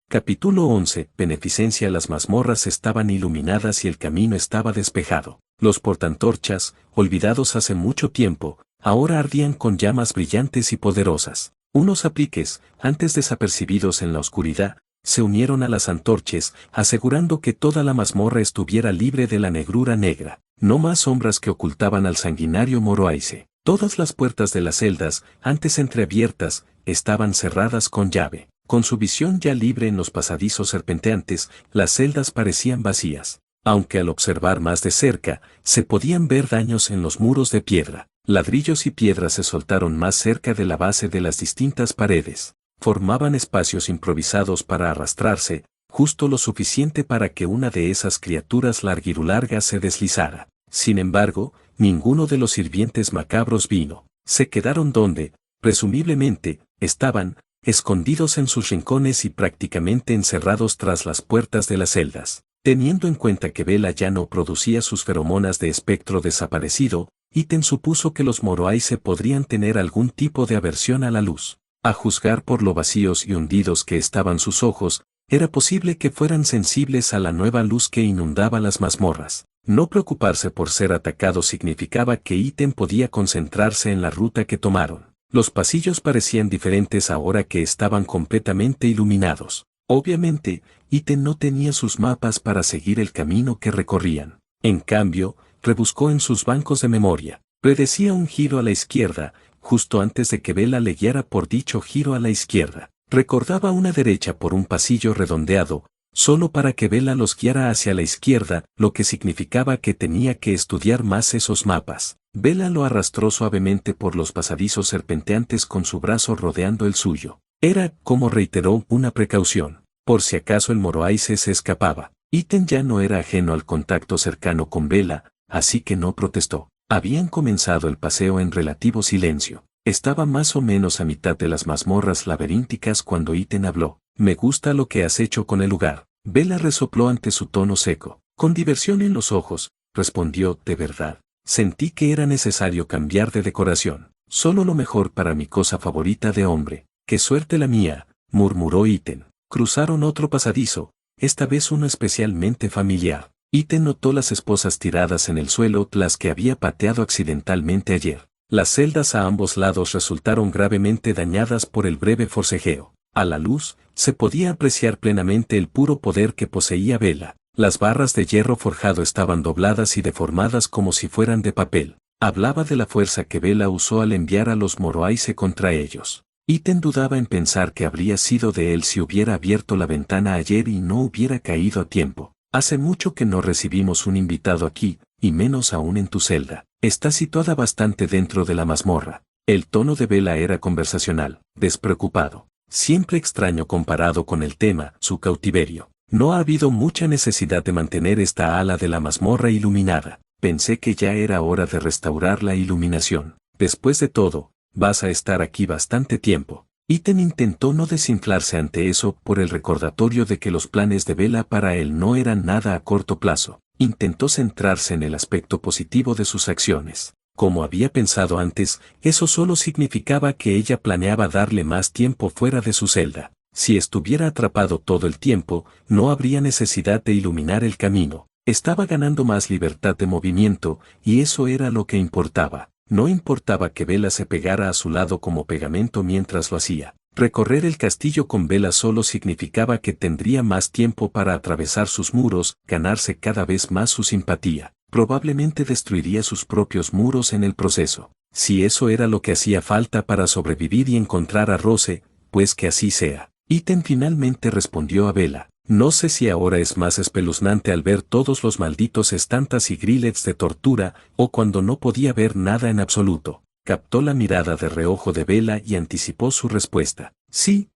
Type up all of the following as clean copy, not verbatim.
Capítulo 11. Beneficencia. Las mazmorras estaban iluminadas y el camino estaba despejado. Los portaantorchas, olvidados hace mucho tiempo, ahora ardían con llamas brillantes y poderosas. Unos apliques, antes desapercibidos en la oscuridad, se unieron a las antorchas, asegurando que toda la mazmorra estuviera libre de la negrura negra. No más sombras que ocultaban al sanguinario Moroaice. Todas las puertas de las celdas, antes entreabiertas, estaban cerradas con llave. Con su visión ya libre en los pasadizos serpenteantes, las celdas parecían vacías. Aunque al observar más de cerca, se podían ver daños en los muros de piedra. Ladrillos y piedras se soltaron más cerca de la base de las distintas paredes. Formaban espacios improvisados para arrastrarse, justo lo suficiente para que una de esas criaturas largirulargas se deslizara. Sin embargo, ninguno de los sirvientes macabros vino. Se quedaron donde, presumiblemente, estaban, escondidos en sus rincones y prácticamente encerrados tras las puertas de las celdas. Teniendo en cuenta que Bella ya no producía sus feromonas de espectro desaparecido, Iten supuso que los Moroaice podrían tener algún tipo de aversión a la luz. A juzgar por lo vacíos y hundidos que estaban sus ojos, era posible que fueran sensibles a la nueva luz que inundaba las mazmorras. No preocuparse por ser atacado significaba que Iten podía concentrarse en la ruta que tomaron. Los pasillos parecían diferentes ahora que estaban completamente iluminados. Obviamente, Iten no tenía sus mapas para seguir el camino que recorrían. En cambio, rebuscó en sus bancos de memoria. Predecía un giro a la izquierda, justo antes de que Bella le guiara por dicho giro a la izquierda. Recordaba una derecha por un pasillo redondeado, solo para que Bella los guiara hacia la izquierda, lo que significaba que tenía que estudiar más esos mapas. Bella lo arrastró suavemente por los pasadizos serpenteantes con su brazo rodeando el suyo. Era, como reiteró, una precaución, por si acaso el Moroaice se escapaba. Iten ya no era ajeno al contacto cercano con Bella, así que no protestó. Habían comenzado el paseo en relativo silencio. Estaba más o menos a mitad de las mazmorras laberínticas cuando Iten habló. Me gusta lo que has hecho con el lugar. Bella resopló ante su tono seco. Con diversión en los ojos, respondió, de verdad. Sentí que era necesario cambiar de decoración. Solo lo mejor para mi cosa favorita de hombre. ¡Qué suerte la mía!, murmuró Iten. Cruzaron otro pasadizo, esta vez uno especialmente familiar. Iten notó las esposas tiradas en el suelo, las que había pateado accidentalmente ayer. Las celdas a ambos lados resultaron gravemente dañadas por el breve forcejeo. A la luz, se podía apreciar plenamente el puro poder que poseía Bella. Las barras de hierro forjado estaban dobladas y deformadas como si fueran de papel. Hablaba de la fuerza que Bella usó al enviar a los Moroaice contra ellos. Iten dudaba en pensar que habría sido de él si hubiera abierto la ventana ayer y no hubiera caído a tiempo. Hace mucho que no recibimos un invitado aquí, y menos aún en tu celda. Está situada bastante dentro de la mazmorra. El tono de Bella era conversacional, despreocupado. Siempre extraño comparado con el tema, su cautiverio. No ha habido mucha necesidad de mantener esta ala de la mazmorra iluminada. Pensé que ya era hora de restaurar la iluminación. Después de todo, vas a estar aquí bastante tiempo. Iten intentó no desinflarse ante eso por el recordatorio de que los planes de Bella para él no eran nada a corto plazo. Intentó centrarse en el aspecto positivo de sus acciones. Como había pensado antes, eso solo significaba que ella planeaba darle más tiempo fuera de su celda. Si estuviera atrapado todo el tiempo, no habría necesidad de iluminar el camino. Estaba ganando más libertad de movimiento, y eso era lo que importaba. No importaba que Bella se pegara a su lado como pegamento mientras lo hacía. Recorrer el castillo con Bella solo significaba que tendría más tiempo para atravesar sus muros, ganarse cada vez más su simpatía. Probablemente destruiría sus propios muros en el proceso. Si eso era lo que hacía falta para sobrevivir y encontrar a Rose, pues que así sea. Iten finalmente respondió a Bella. No sé si ahora es más espeluznante al ver todos los malditos estantas y grillets de tortura, o cuando no podía ver nada en absoluto. Captó la mirada de reojo de Bella y anticipó su respuesta. Sí,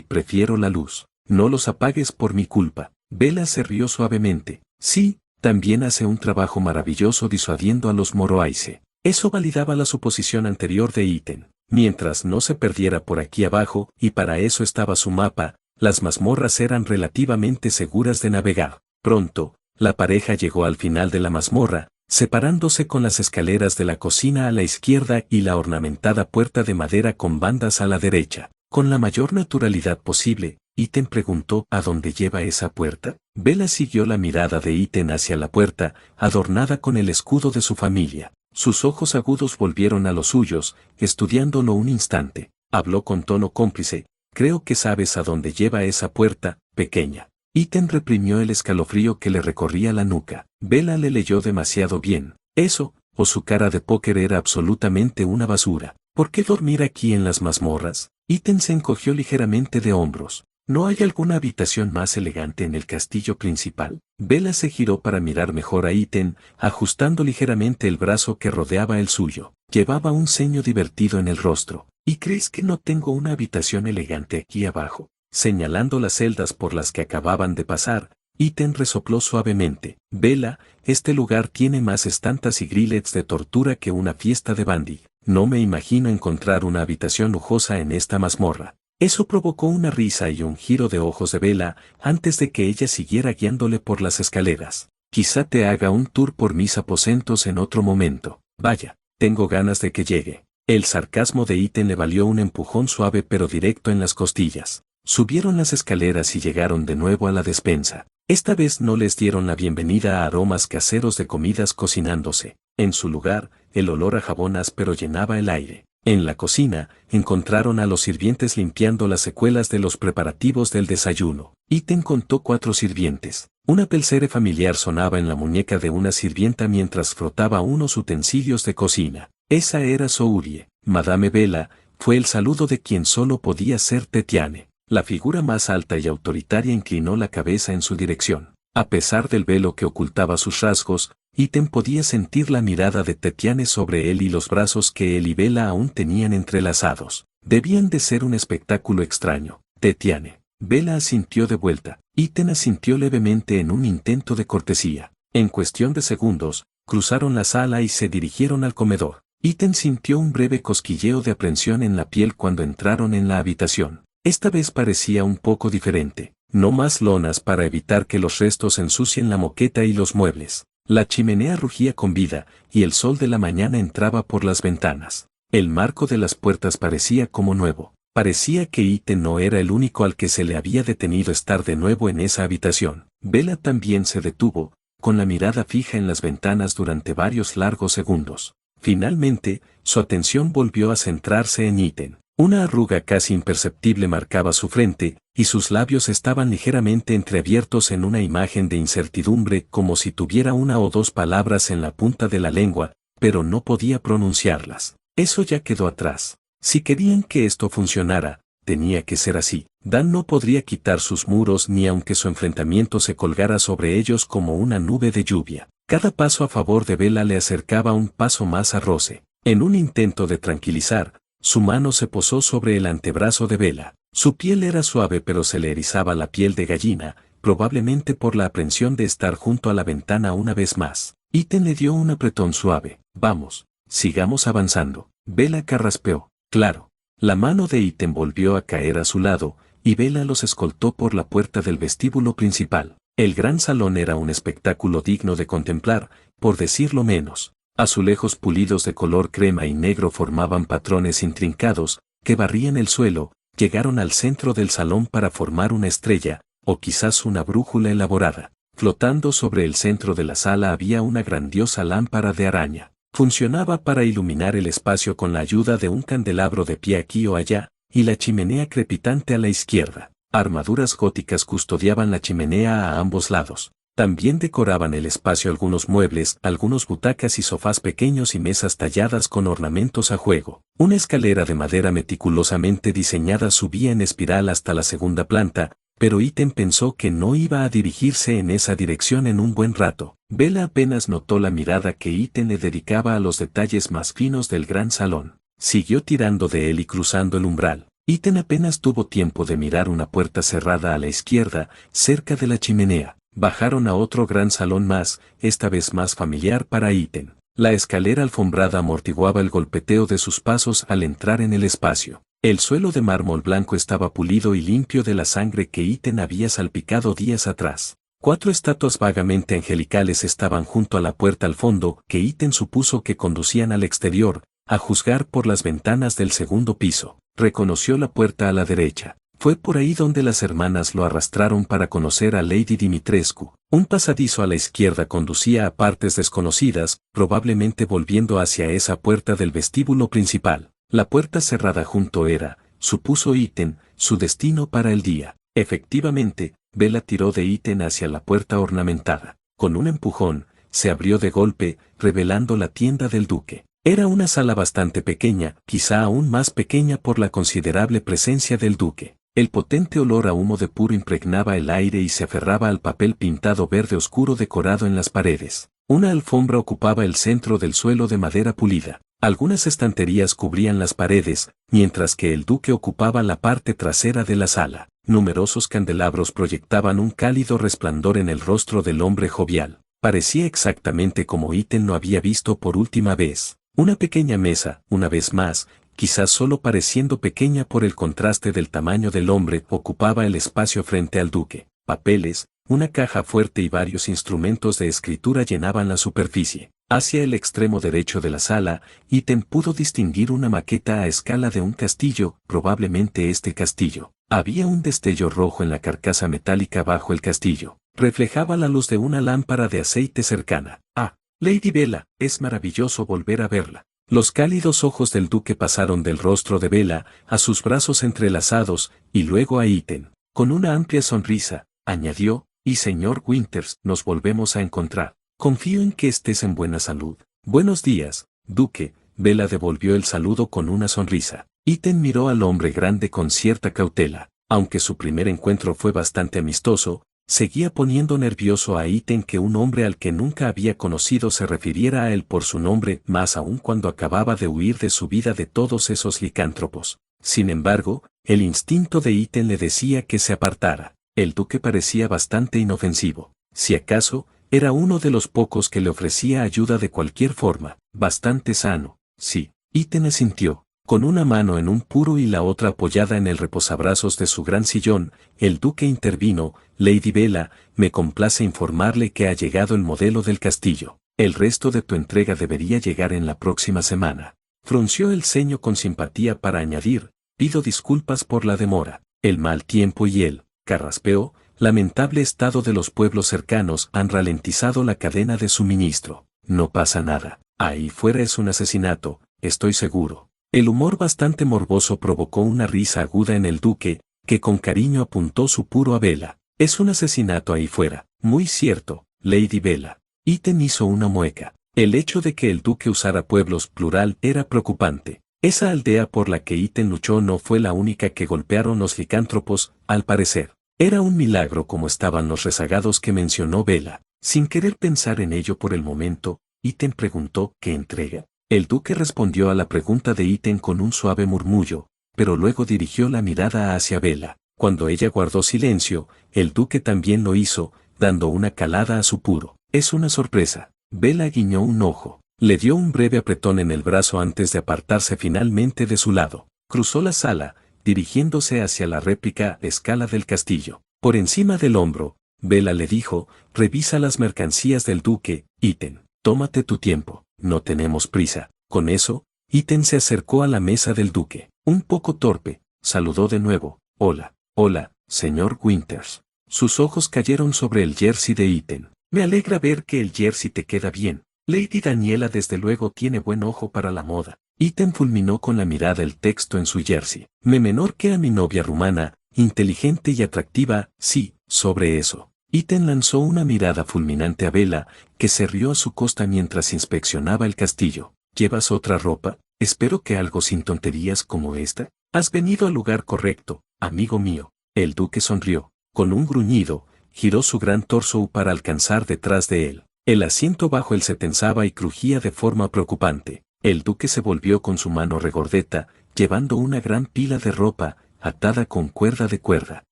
prefiero la luz. No los apagues por mi culpa. Bella se rió suavemente. Sí, también hace un trabajo maravilloso disuadiendo a los Moroaice. Eso validaba la suposición anterior de Iten. Mientras no se perdiera por aquí abajo, y para eso estaba su mapa, las mazmorras eran relativamente seguras de navegar. Pronto, la pareja llegó al final de la mazmorra, separándose con las escaleras de la cocina a la izquierda y la ornamentada puerta de madera con bandas a la derecha. Con la mayor naturalidad posible, Ítem preguntó, ¿a dónde lleva esa puerta? Bella siguió la mirada de Ítem hacia la puerta, adornada con el escudo de su familia. Sus ojos agudos volvieron a los suyos, estudiándolo un instante. Habló con tono cómplice, creo que sabes a dónde lleva esa puerta, pequeña. Ítem reprimió el escalofrío que le recorría la nuca. Bella le leyó demasiado bien. Eso, o su cara de póker era absolutamente una basura. ¿Por qué dormir aquí en las mazmorras? Ítem se encogió ligeramente de hombros. ¿No hay alguna habitación más elegante en el castillo principal? Bella se giró para mirar mejor a Ítem, ajustando ligeramente el brazo que rodeaba el suyo. Llevaba un ceño divertido en el rostro. ¿Y crees que no tengo una habitación elegante aquí abajo? Señalando las celdas por las que acababan de pasar, Ítem resopló suavemente. Bella, este lugar tiene más estantas y grillets de tortura que una fiesta de bandy. No me imagino encontrar una habitación lujosa en esta mazmorra. Eso provocó una risa y un giro de ojos de Bella antes de que ella siguiera guiándole por las escaleras. Quizá te haga un tour por mis aposentos en otro momento. Vaya, tengo ganas de que llegue. El sarcasmo de Ítem le valió un empujón suave pero directo en las costillas. Subieron las escaleras y llegaron de nuevo a la despensa. Esta vez no les dieron la bienvenida a aromas caseros de comidas cocinándose. En su lugar, el olor a jabón áspero llenaba el aire. En la cocina, encontraron a los sirvientes limpiando las secuelas de los preparativos del desayuno. Ítem contó 4 sirvientes. Una pelcere familiar sonaba en la muñeca de una sirvienta mientras frotaba unos utensilios de cocina. Esa era Sourie. Madame Bella, fue el saludo de quien solo podía ser Tetiane. La figura más alta y autoritaria inclinó la cabeza en su dirección. A pesar del velo que ocultaba sus rasgos, Ítem podía sentir la mirada de Tetiane sobre él y los brazos que él y Bella aún tenían entrelazados. Debían de ser un espectáculo extraño. Tetiane. Bella asintió de vuelta. Ítem asintió levemente en un intento de cortesía. En cuestión de segundos, cruzaron la sala y se dirigieron al comedor. Ítem sintió un breve cosquilleo de aprensión en la piel cuando entraron en la habitación. Esta vez parecía un poco diferente. No más lonas para evitar que los restos ensucien la moqueta y los muebles. La chimenea rugía con vida, y el sol de la mañana entraba por las ventanas. El marco de las puertas parecía como nuevo. Parecía que Ítem no era el único al que se le había detenido estar de nuevo en esa habitación. Bella también se detuvo, con la mirada fija en las ventanas durante varios largos segundos. Finalmente, su atención volvió a centrarse en Ítem. Una arruga casi imperceptible marcaba su frente, y sus labios estaban ligeramente entreabiertos en una imagen de incertidumbre como si tuviera una o dos palabras en la punta de la lengua, pero no podía pronunciarlas. Eso ya quedó atrás. Si querían que esto funcionara, tenía que ser así. Dan no podría quitar sus muros ni aunque su enfrentamiento se colgara sobre ellos como una nube de lluvia. Cada paso a favor de Bella le acercaba un paso más a Rose. En un intento de tranquilizar, su mano se posó sobre el antebrazo de Bella. Su piel era suave pero se le erizaba la piel de gallina, probablemente por la aprensión de estar junto a la ventana una vez más. Ítem le dio un apretón suave. Vamos, sigamos avanzando. Bella carraspeó. Claro. La mano de Ítem volvió a caer a su lado, y Bella los escoltó por la puerta del vestíbulo principal. El gran salón era un espectáculo digno de contemplar, por decirlo menos. Azulejos pulidos de color crema y negro formaban patrones intrincados, que barrían el suelo. Llegaron al centro del salón para formar una estrella, o quizás una brújula elaborada. Flotando sobre el centro de la sala había una grandiosa lámpara de araña. Funcionaba para iluminar el espacio con la ayuda de un candelabro de pie aquí o allá, y la chimenea crepitante a la izquierda. Armaduras góticas custodiaban la chimenea a ambos lados. También decoraban el espacio algunos muebles, algunos butacas y sofás pequeños y mesas talladas con ornamentos a juego. Una escalera de madera meticulosamente diseñada subía en espiral hasta la segunda planta, pero Ítem pensó que no iba a dirigirse en esa dirección en un buen rato. Bella apenas notó la mirada que Ítem le dedicaba a los detalles más finos del gran salón. Siguió tirando de él y cruzando el umbral. Ítem apenas tuvo tiempo de mirar una puerta cerrada a la izquierda, cerca de la chimenea. Bajaron a otro gran salón más, esta vez más familiar para Ítem. La escalera alfombrada amortiguaba el golpeteo de sus pasos al entrar en el espacio. El suelo de mármol blanco estaba pulido y limpio de la sangre que Ítem había salpicado días atrás. 4 estatuas vagamente angelicales estaban junto a la puerta al fondo, que Ítem supuso que conducían al exterior, a juzgar por las ventanas del segundo piso. Reconoció la puerta a la derecha. Fue por ahí donde las hermanas lo arrastraron para conocer a Lady Dimitrescu. Un pasadizo a la izquierda conducía a partes desconocidas, probablemente volviendo hacia esa puerta del vestíbulo principal. La puerta cerrada junto era, supuso Iten, su destino para el día. Efectivamente, Bella tiró de Iten hacia la puerta ornamentada. Con un empujón, se abrió de golpe, revelando la tienda del duque. Era una sala bastante pequeña, quizá aún más pequeña por la considerable presencia del duque. El potente olor a humo de puro impregnaba el aire y se aferraba al papel pintado verde oscuro decorado en las paredes. Una alfombra ocupaba el centro del suelo de madera pulida. Algunas estanterías cubrían las paredes, mientras que el duque ocupaba la parte trasera de la sala. Numerosos candelabros proyectaban un cálido resplandor en el rostro del hombre jovial. Parecía exactamente como Iten lo había visto por última vez. Una pequeña mesa, una vez más, quizás solo pareciendo pequeña por el contraste del tamaño del hombre, ocupaba el espacio frente al duque. Papeles, una caja fuerte y varios instrumentos de escritura llenaban la superficie. Hacia el extremo derecho de la sala, Iten pudo distinguir una maqueta a escala de un castillo, probablemente este castillo. Había un destello rojo en la carcasa metálica bajo el castillo. Reflejaba la luz de una lámpara de aceite cercana. Ah, Lady Bella, es maravilloso volver a verla. Los cálidos ojos del duque pasaron del rostro de Bella a sus brazos entrelazados y luego a Iten. Con una amplia sonrisa, añadió, y señor Winters, nos volvemos a encontrar. Confío en que estés en buena salud. Buenos días, duque. Bella devolvió el saludo con una sonrisa. Iten miró al hombre grande con cierta cautela. Aunque su primer encuentro fue bastante amistoso, seguía poniendo nervioso a Iten que un hombre al que nunca había conocido se refiriera a él por su nombre, más aún cuando acababa de huir de su vida de todos esos licántropos. Sin embargo, el instinto de Iten le decía que se apartara. El duque parecía bastante inofensivo. Si acaso, era uno de los pocos que le ofrecía ayuda de cualquier forma. Bastante sano. Sí. Iten asintió. Con una mano en un puro y la otra apoyada en el reposabrazos de su gran sillón, el duque intervino. Lady Bella, me complace informarle que ha llegado el modelo del castillo. El resto de tu entrega debería llegar en la próxima semana. Frunció el ceño con simpatía para añadir, pido disculpas por la demora. El mal tiempo y el carraspeo, lamentable estado de los pueblos cercanos han ralentizado la cadena de suministro. No pasa nada. Ahí fuera es un asesinato, estoy seguro. El humor bastante morboso provocó una risa aguda en el duque, que con cariño apuntó su puro a Bella. Es un asesinato ahí fuera. Muy cierto, Lady Bella. Iten hizo una mueca. El hecho de que el duque usara pueblos plural era preocupante. Esa aldea por la que Iten luchó no fue la única que golpearon los licántropos, al parecer. Era un milagro como estaban los rezagados que mencionó Bella. Sin querer pensar en ello por el momento, Iten preguntó, ¿qué entrega? El duque respondió a la pregunta de Iten con un suave murmullo, pero luego dirigió la mirada hacia Bella. Cuando ella guardó silencio, el duque también lo hizo, dando una calada a su puro. Es una sorpresa. Bella guiñó un ojo. Le dio un breve apretón en el brazo antes de apartarse finalmente de su lado. Cruzó la sala, dirigiéndose hacia la réplica escala del castillo. Por encima del hombro, Bella le dijo, revisa las mercancías del duque, Iten. Tómate tu tiempo. No tenemos prisa. Con eso, Iten se acercó a la mesa del duque. Un poco torpe, saludó de nuevo. Hola, hola, señor Winters. Sus ojos cayeron sobre el jersey de Iten. Me alegra ver que el jersey te queda bien. Lady Daniela desde luego tiene buen ojo para la moda. Iten fulminó con la mirada el texto en su jersey. Me menor que a mi novia rumana, inteligente y atractiva, sí, sobre eso. Iten lanzó una mirada fulminante a Bella, que se rió a su costa mientras inspeccionaba el castillo. ¿Llevas otra ropa? Espero que algo sin tonterías como esta. Has venido al lugar correcto, amigo mío. El duque sonrió. Con un gruñido, giró su gran torso para alcanzar detrás de él. El asiento bajo él se tensaba y crujía de forma preocupante. El duque se volvió con su mano regordeta, llevando una gran pila de ropa, atada con cuerda de cuerda.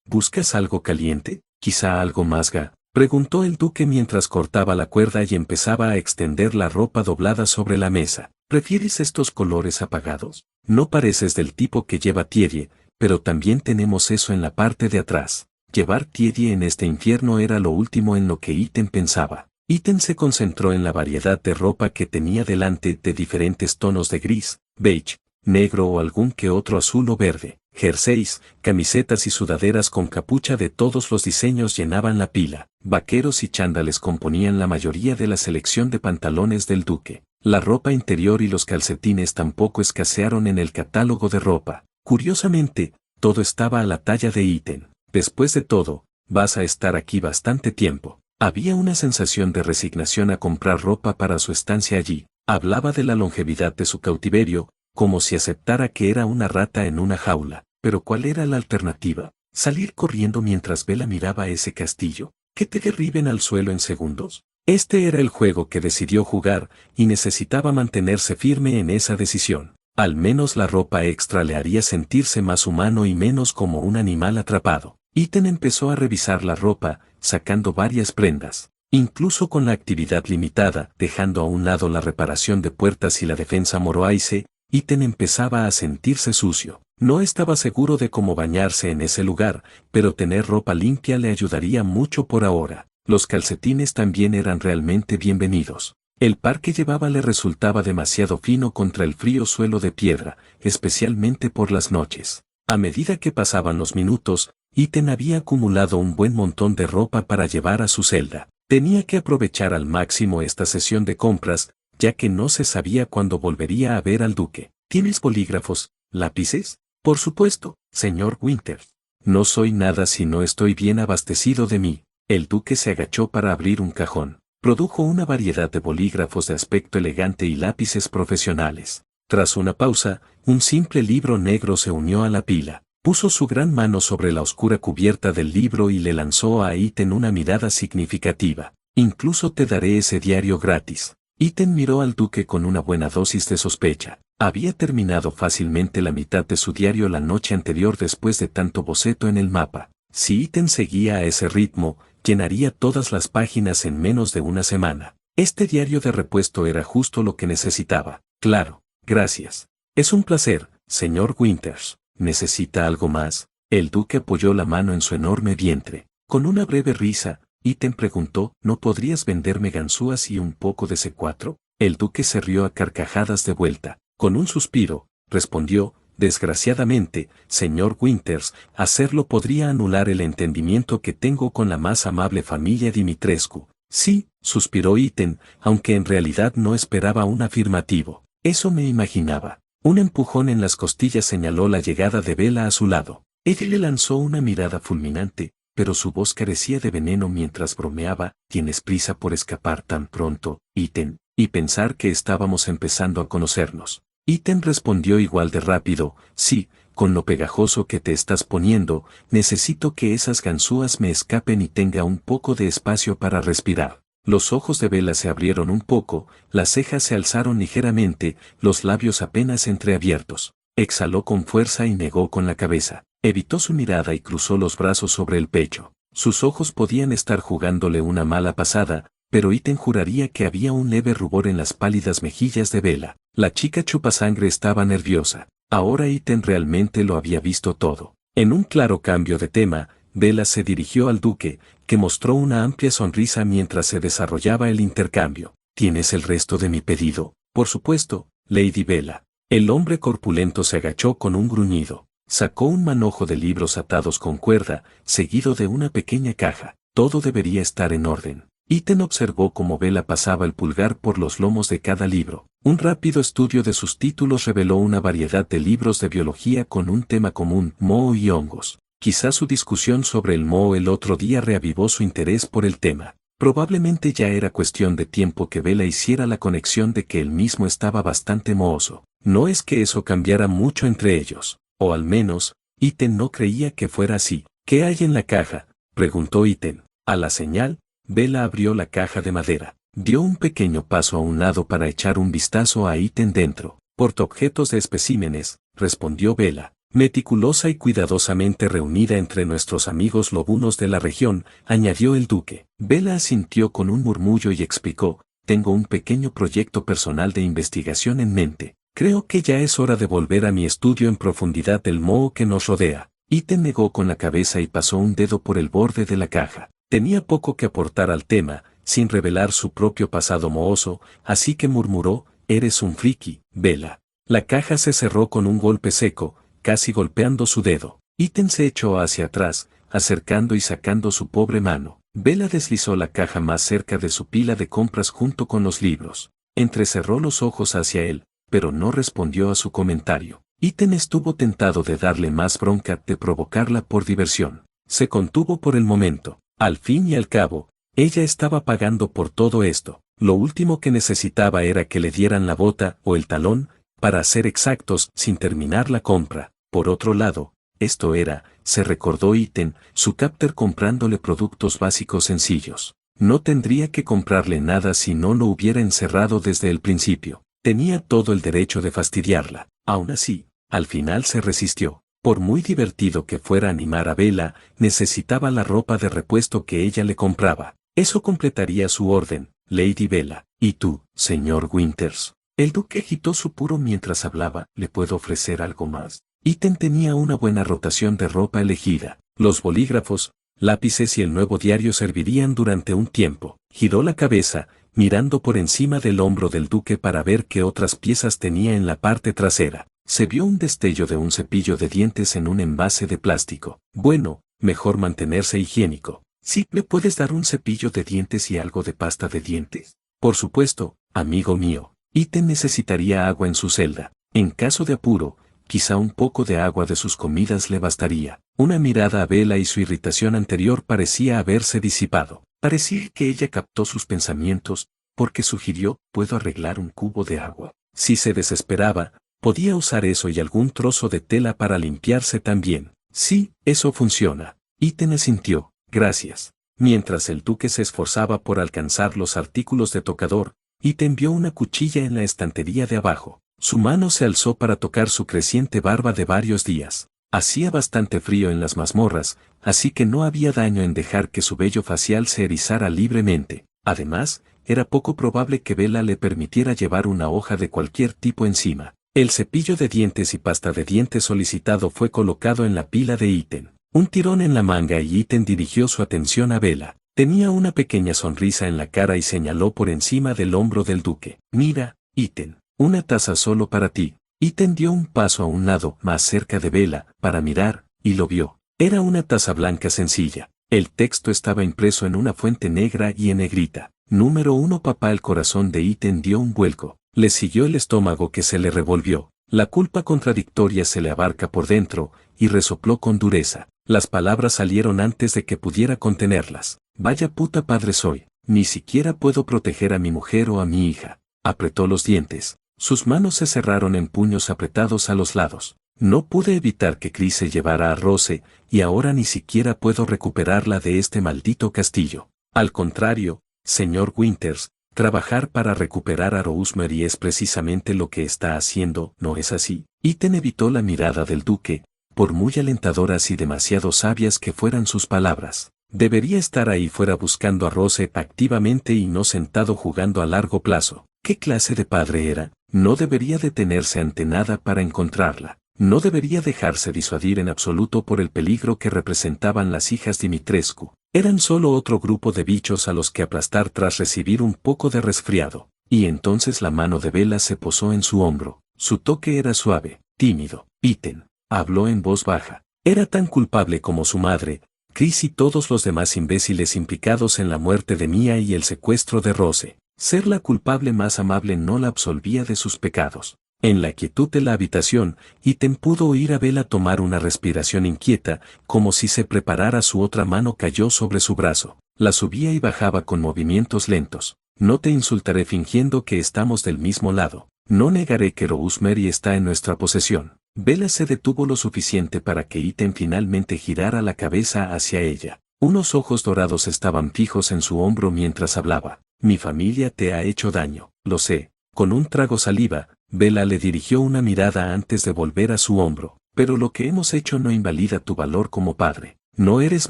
¿Buscas algo caliente? ¿Quizá algo más preguntó el duque mientras cortaba la cuerda y empezaba a extender la ropa doblada sobre la mesa. ¿Prefieres estos colores apagados? No pareces del tipo que lleva tiedie, pero también tenemos eso en la parte de atrás. Llevar tiedie en este infierno era lo último en lo que Iten pensaba. Iten se concentró en la variedad de ropa que tenía delante de diferentes tonos de gris, beige, negro o algún que otro azul o verde. Jerseys, camisetas y sudaderas con capucha de todos los diseños llenaban la pila. Vaqueros y chándales componían la mayoría de la selección de pantalones del duque. La ropa interior y los calcetines tampoco escasearon en el catálogo de ropa. Curiosamente, todo estaba a la talla de Ethan. Después de todo, vas a estar aquí bastante tiempo. Había una sensación de resignación a comprar ropa para su estancia allí. Hablaba de la longevidad de su cautiverio, como si aceptara que era una rata en una jaula. Pero ¿cuál era la alternativa? ¿Salir corriendo mientras Bella miraba ese castillo, que te derriben al suelo en segundos? Este era el juego que decidió jugar, y necesitaba mantenerse firme en esa decisión. Al menos la ropa extra le haría sentirse más humano y menos como un animal atrapado. Ethan empezó a revisar la ropa, sacando varias prendas. Incluso con la actividad limitada, dejando a un lado la reparación de puertas y la defensa Moroaise, Ethan empezaba a sentirse sucio. No estaba seguro de cómo bañarse en ese lugar, pero tener ropa limpia le ayudaría mucho por ahora. Los calcetines también eran realmente bienvenidos. El par que llevaba le resultaba demasiado fino contra el frío suelo de piedra, especialmente por las noches. A medida que pasaban los minutos, Ethan había acumulado un buen montón de ropa para llevar a su celda. Tenía que aprovechar al máximo esta sesión de compras, ya que no se sabía cuándo volvería a ver al duque. ¿Tienes bolígrafos, lápices? Por supuesto, señor Winters. No soy nada si no estoy bien abastecido de mí. El duque se agachó para abrir un cajón. Produjo una variedad de bolígrafos de aspecto elegante y lápices profesionales. Tras una pausa, un simple libro negro se unió a la pila. Puso su gran mano sobre la oscura cubierta del libro y le lanzó a Ethan una mirada significativa. Incluso te daré ese diario gratis. Ethan miró al duque con una buena dosis de sospecha. Había terminado fácilmente la mitad de su diario la noche anterior después de tanto boceto en el mapa. Si Ethan seguía a ese ritmo, llenaría todas las páginas en menos de una semana. Este diario de repuesto era justo lo que necesitaba. Claro, gracias. Es un placer, señor Winters. ¿Necesita algo más? El duque apoyó la mano en su enorme vientre. Con una breve risa, Ethan preguntó, ¿no podrías venderme ganzúas y un poco de C4? El duque se rió a carcajadas de vuelta. Con un suspiro, respondió, desgraciadamente, señor Winters, hacerlo podría anular el entendimiento que tengo con la más amable familia Dimitrescu. Sí, suspiró Ethan, aunque en realidad no esperaba un afirmativo. Eso me imaginaba. Un empujón en las costillas señaló la llegada de Bella a su lado. Ella le lanzó una mirada fulminante, pero su voz carecía de veneno mientras bromeaba. ¿Tienes prisa por escapar tan pronto, Ethan? Y pensar que estábamos empezando a conocernos. Ethan respondió igual de rápido, sí, con lo pegajoso que te estás poniendo, necesito que esas ganzúas me escapen y tenga un poco de espacio para respirar. Los ojos de Bella se abrieron un poco, las cejas se alzaron ligeramente, los labios apenas entreabiertos. Exhaló con fuerza y negó con la cabeza. Evitó su mirada y cruzó los brazos sobre el pecho. Sus ojos podían estar jugándole una mala pasada, pero Ethan juraría que había un leve rubor en las pálidas mejillas de Bella. La chica chupasangre estaba nerviosa. Ahora Ethan realmente lo había visto todo. En un claro cambio de tema, Bella se dirigió al duque, que mostró una amplia sonrisa mientras se desarrollaba el intercambio. ¿Tienes el resto de mi pedido? Por supuesto, Lady Bella. El hombre corpulento se agachó con un gruñido. Sacó un manojo de libros atados con cuerda, seguido de una pequeña caja. Todo debería estar en orden. Ethan observó cómo Bella pasaba el pulgar por los lomos de cada libro. Un rápido estudio de sus títulos reveló una variedad de libros de biología con un tema común, moho y hongos. Quizá su discusión sobre el moho el otro día reavivó su interés por el tema. Probablemente ya era cuestión de tiempo que Bella hiciera la conexión de que él mismo estaba bastante mohoso. No es que eso cambiara mucho entre ellos, o al menos, Ethan no creía que fuera así. ¿Qué hay en la caja?, preguntó Ethan. A la señal, Bella abrió la caja de madera. Dio un pequeño paso a un lado para echar un vistazo a Ethan dentro. Portaobjetos de especímenes, respondió Bella. Meticulosa y cuidadosamente reunida entre nuestros amigos lobunos de la región, añadió el duque. Bella asintió con un murmullo y explicó, tengo un pequeño proyecto personal de investigación en mente. Creo que ya es hora de volver a mi estudio en profundidad del moho que nos rodea. Ethan negó con la cabeza y pasó un dedo por el borde de la caja. Tenía poco que aportar al tema, sin revelar su propio pasado mohoso, así que murmuró, eres un friki, Bella. La caja se cerró con un golpe seco, casi golpeando su dedo. Iten se echó hacia atrás, acercando y sacando su pobre mano. Bella deslizó la caja más cerca de su pila de compras junto con los libros. Entrecerró los ojos hacia él, pero no respondió a su comentario. Iten estuvo tentado de darle más bronca, de provocarla por diversión. Se contuvo por el momento. Al fin y al cabo, ella estaba pagando por todo esto. Lo último que necesitaba era que le dieran la bota o el talón, para ser exactos, sin terminar la compra. Por otro lado, esto era, se recordó Iten, su captor comprándole productos básicos sencillos. No tendría que comprarle nada si no lo hubiera encerrado desde el principio. Tenía todo el derecho de fastidiarla. Aún así, al final se resistió. Por muy divertido que fuera animar a Bella, necesitaba la ropa de repuesto que ella le compraba. Eso completaría su orden, Lady Bella. ¿Y tú, señor Winters? El duque agitó su puro mientras hablaba. ¿Le puedo ofrecer algo más? Iten tenía una buena rotación de ropa elegida. Los bolígrafos, lápices y el nuevo diario servirían durante un tiempo. Giró la cabeza, mirando por encima del hombro del duque para ver qué otras piezas tenía en la parte trasera. Se vio un destello de un cepillo de dientes en un envase de plástico. Bueno, mejor mantenerse higiénico. ¿Sí me puedes dar un cepillo de dientes y algo de pasta de dientes? Por supuesto, amigo mío. Iten necesitaría agua en su celda. En caso de apuro, quizá un poco de agua de sus comidas le bastaría. Una mirada a Bella y su irritación anterior parecía haberse disipado. Parecía que ella captó sus pensamientos, porque sugirió, ¿puedo arreglar un cubo de agua? Si se desesperaba, podía usar eso y algún trozo de tela para limpiarse también. Sí, eso funciona. Iten asintió, gracias. Mientras el duque se esforzaba por alcanzar los artículos de tocador, Iten vio una cuchilla en la estantería de abajo. Su mano se alzó para tocar su creciente barba de varios días. Hacía bastante frío en las mazmorras, así que no había daño en dejar que su vello facial se erizara libremente. Además, era poco probable que Bella le permitiera llevar una hoja de cualquier tipo encima. El cepillo de dientes y pasta de dientes solicitado fue colocado en la pila de Iten. Un tirón en la manga y Iten dirigió su atención a Bella. Tenía una pequeña sonrisa en la cara y señaló por encima del hombro del duque. Mira, Iten. Una taza solo para ti. Iten dio un paso a un lado, más cerca de Bella, para mirar, y lo vio. Era una taza blanca sencilla. El texto estaba impreso en una fuente negra y en negrita. Número 1. Papá. El corazón de Iten dio un vuelco. Le siguió el estómago que se le revolvió. La culpa contradictoria se le abarca por dentro, y resopló con dureza. Las palabras salieron antes de que pudiera contenerlas. Vaya puta padre soy. Ni siquiera puedo proteger a mi mujer o a mi hija. Apretó los dientes. Sus manos se cerraron en puños apretados a los lados. No pude evitar que Chris se llevara a Rose, y ahora ni siquiera puedo recuperarla de este maldito castillo. Al contrario, señor Winters, trabajar para recuperar a Rosemary es precisamente lo que está haciendo, ¿no es así? Iten evitó la mirada del duque, por muy alentadoras y demasiado sabias que fueran sus palabras. Debería estar ahí fuera buscando a Rose activamente y no sentado jugando a largo plazo. ¿Qué clase de padre era? No debería detenerse ante nada para encontrarla. No debería dejarse disuadir en absoluto por el peligro que representaban las hijas Dimitrescu. Eran solo otro grupo de bichos a los que aplastar tras recibir un poco de resfriado. Y entonces la mano de Bella se posó en su hombro. Su toque era suave, tímido. Iten habló en voz baja. Era tan culpable como su madre, Chris y todos los demás imbéciles implicados en la muerte de Mia y el secuestro de Rose. Ser la culpable más amable no la absolvía de sus pecados. En la quietud de la habitación, Iten pudo oír a Bella tomar una respiración inquieta, como si se preparara. Su otra mano cayó sobre su brazo. La subía y bajaba con movimientos lentos. No te insultaré fingiendo que estamos del mismo lado. No negaré que Rosemary está en nuestra posesión. Bella se detuvo lo suficiente para que Iten finalmente girara la cabeza hacia ella. Unos ojos dorados estaban fijos en su hombro mientras hablaba. Mi familia te ha hecho daño, lo sé. Con un trago saliva, Bella le dirigió una mirada antes de volver a su hombro. Pero lo que hemos hecho no invalida tu valor como padre. No eres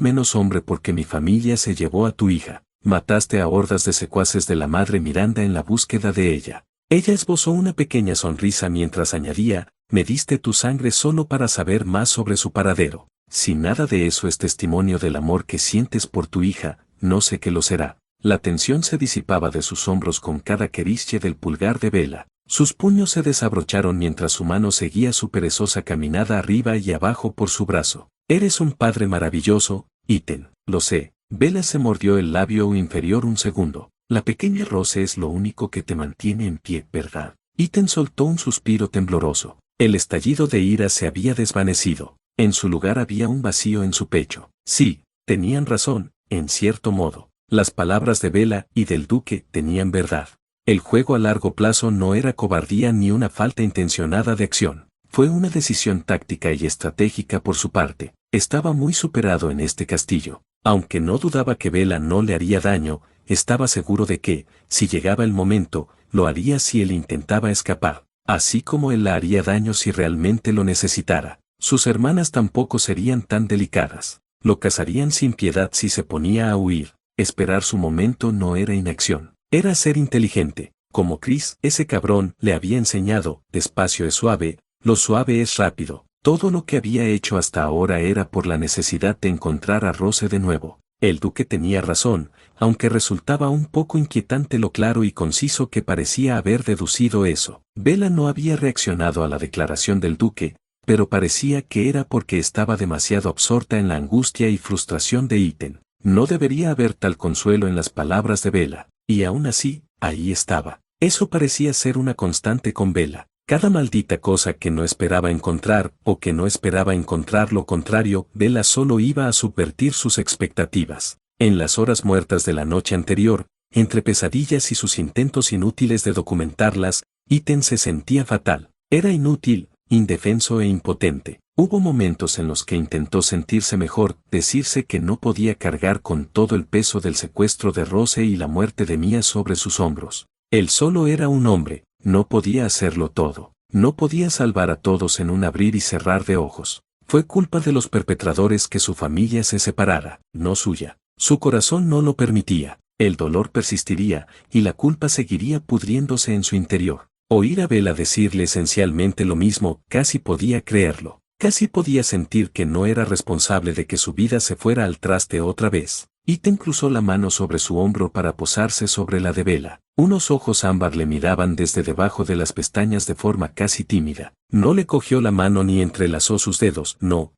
menos hombre porque mi familia se llevó a tu hija. Mataste a hordas de secuaces de la madre Miranda en la búsqueda de ella. Ella esbozó una pequeña sonrisa mientras añadía, me diste tu sangre solo para saber más sobre su paradero. Si nada de eso es testimonio del amor que sientes por tu hija, no sé qué lo será. La tensión se disipaba de sus hombros con cada querusque del pulgar de Bella. Sus puños se desabrocharon mientras su mano seguía su perezosa caminada arriba y abajo por su brazo. Eres un padre maravilloso, Ethan, lo sé. Bella se mordió el labio inferior un segundo. La pequeña Rose es lo único que te mantiene en pie, ¿verdad? Ethan soltó un suspiro tembloroso. El estallido de ira se había desvanecido. En su lugar había un vacío en su pecho. Sí, tenían razón, en cierto modo. Las palabras de Bella y del duque tenían verdad. El juego a largo plazo no era cobardía ni una falta intencionada de acción. Fue una decisión táctica y estratégica por su parte. Estaba muy superado en este castillo. Aunque no dudaba que Bella no le haría daño, estaba seguro de que, si llegaba el momento, lo haría si él intentaba escapar, así como él la haría daño si realmente lo necesitara. Sus hermanas tampoco serían tan delicadas. Lo cazarían sin piedad si se ponía a huir. Esperar su momento no era inacción. Era ser inteligente. Como Chris, ese cabrón, le había enseñado, despacio es suave, lo suave es rápido. Todo lo que había hecho hasta ahora era por la necesidad de encontrar a Rose de nuevo. El duque tenía razón, aunque resultaba un poco inquietante lo claro y conciso que parecía haber deducido eso. Bella no había reaccionado a la declaración del duque, pero parecía que era porque estaba demasiado absorta en la angustia y frustración de Ethan. No debería haber tal consuelo en las palabras de Bella, y aún así, ahí estaba. Eso parecía ser una constante con Bella. Cada maldita cosa que no esperaba encontrar, o que no esperaba encontrar lo contrario, Bella solo iba a subvertir sus expectativas. En las horas muertas de la noche anterior, entre pesadillas y sus intentos inútiles de documentarlas, Ethan se sentía fatal. Era inútil, indefenso e impotente. Hubo momentos en los que intentó sentirse mejor, decirse que no podía cargar con todo el peso del secuestro de Rose y la muerte de Mia sobre sus hombros. Él solo era un hombre, no podía hacerlo todo. No podía salvar a todos en un abrir y cerrar de ojos. Fue culpa de los perpetradores que su familia se separara, no suya. Su corazón no lo permitía. El dolor persistiría, y la culpa seguiría pudriéndose en su interior. Oír a Bella decirle esencialmente lo mismo, casi podía creerlo. Casi podía sentir que no era responsable de que su vida se fuera al traste otra vez. Ethan cruzó la mano sobre su hombro para posarse sobre la de Bella. Unos ojos ámbar le miraban desde debajo de las pestañas de forma casi tímida. No le cogió la mano ni entrelazó sus dedos. No,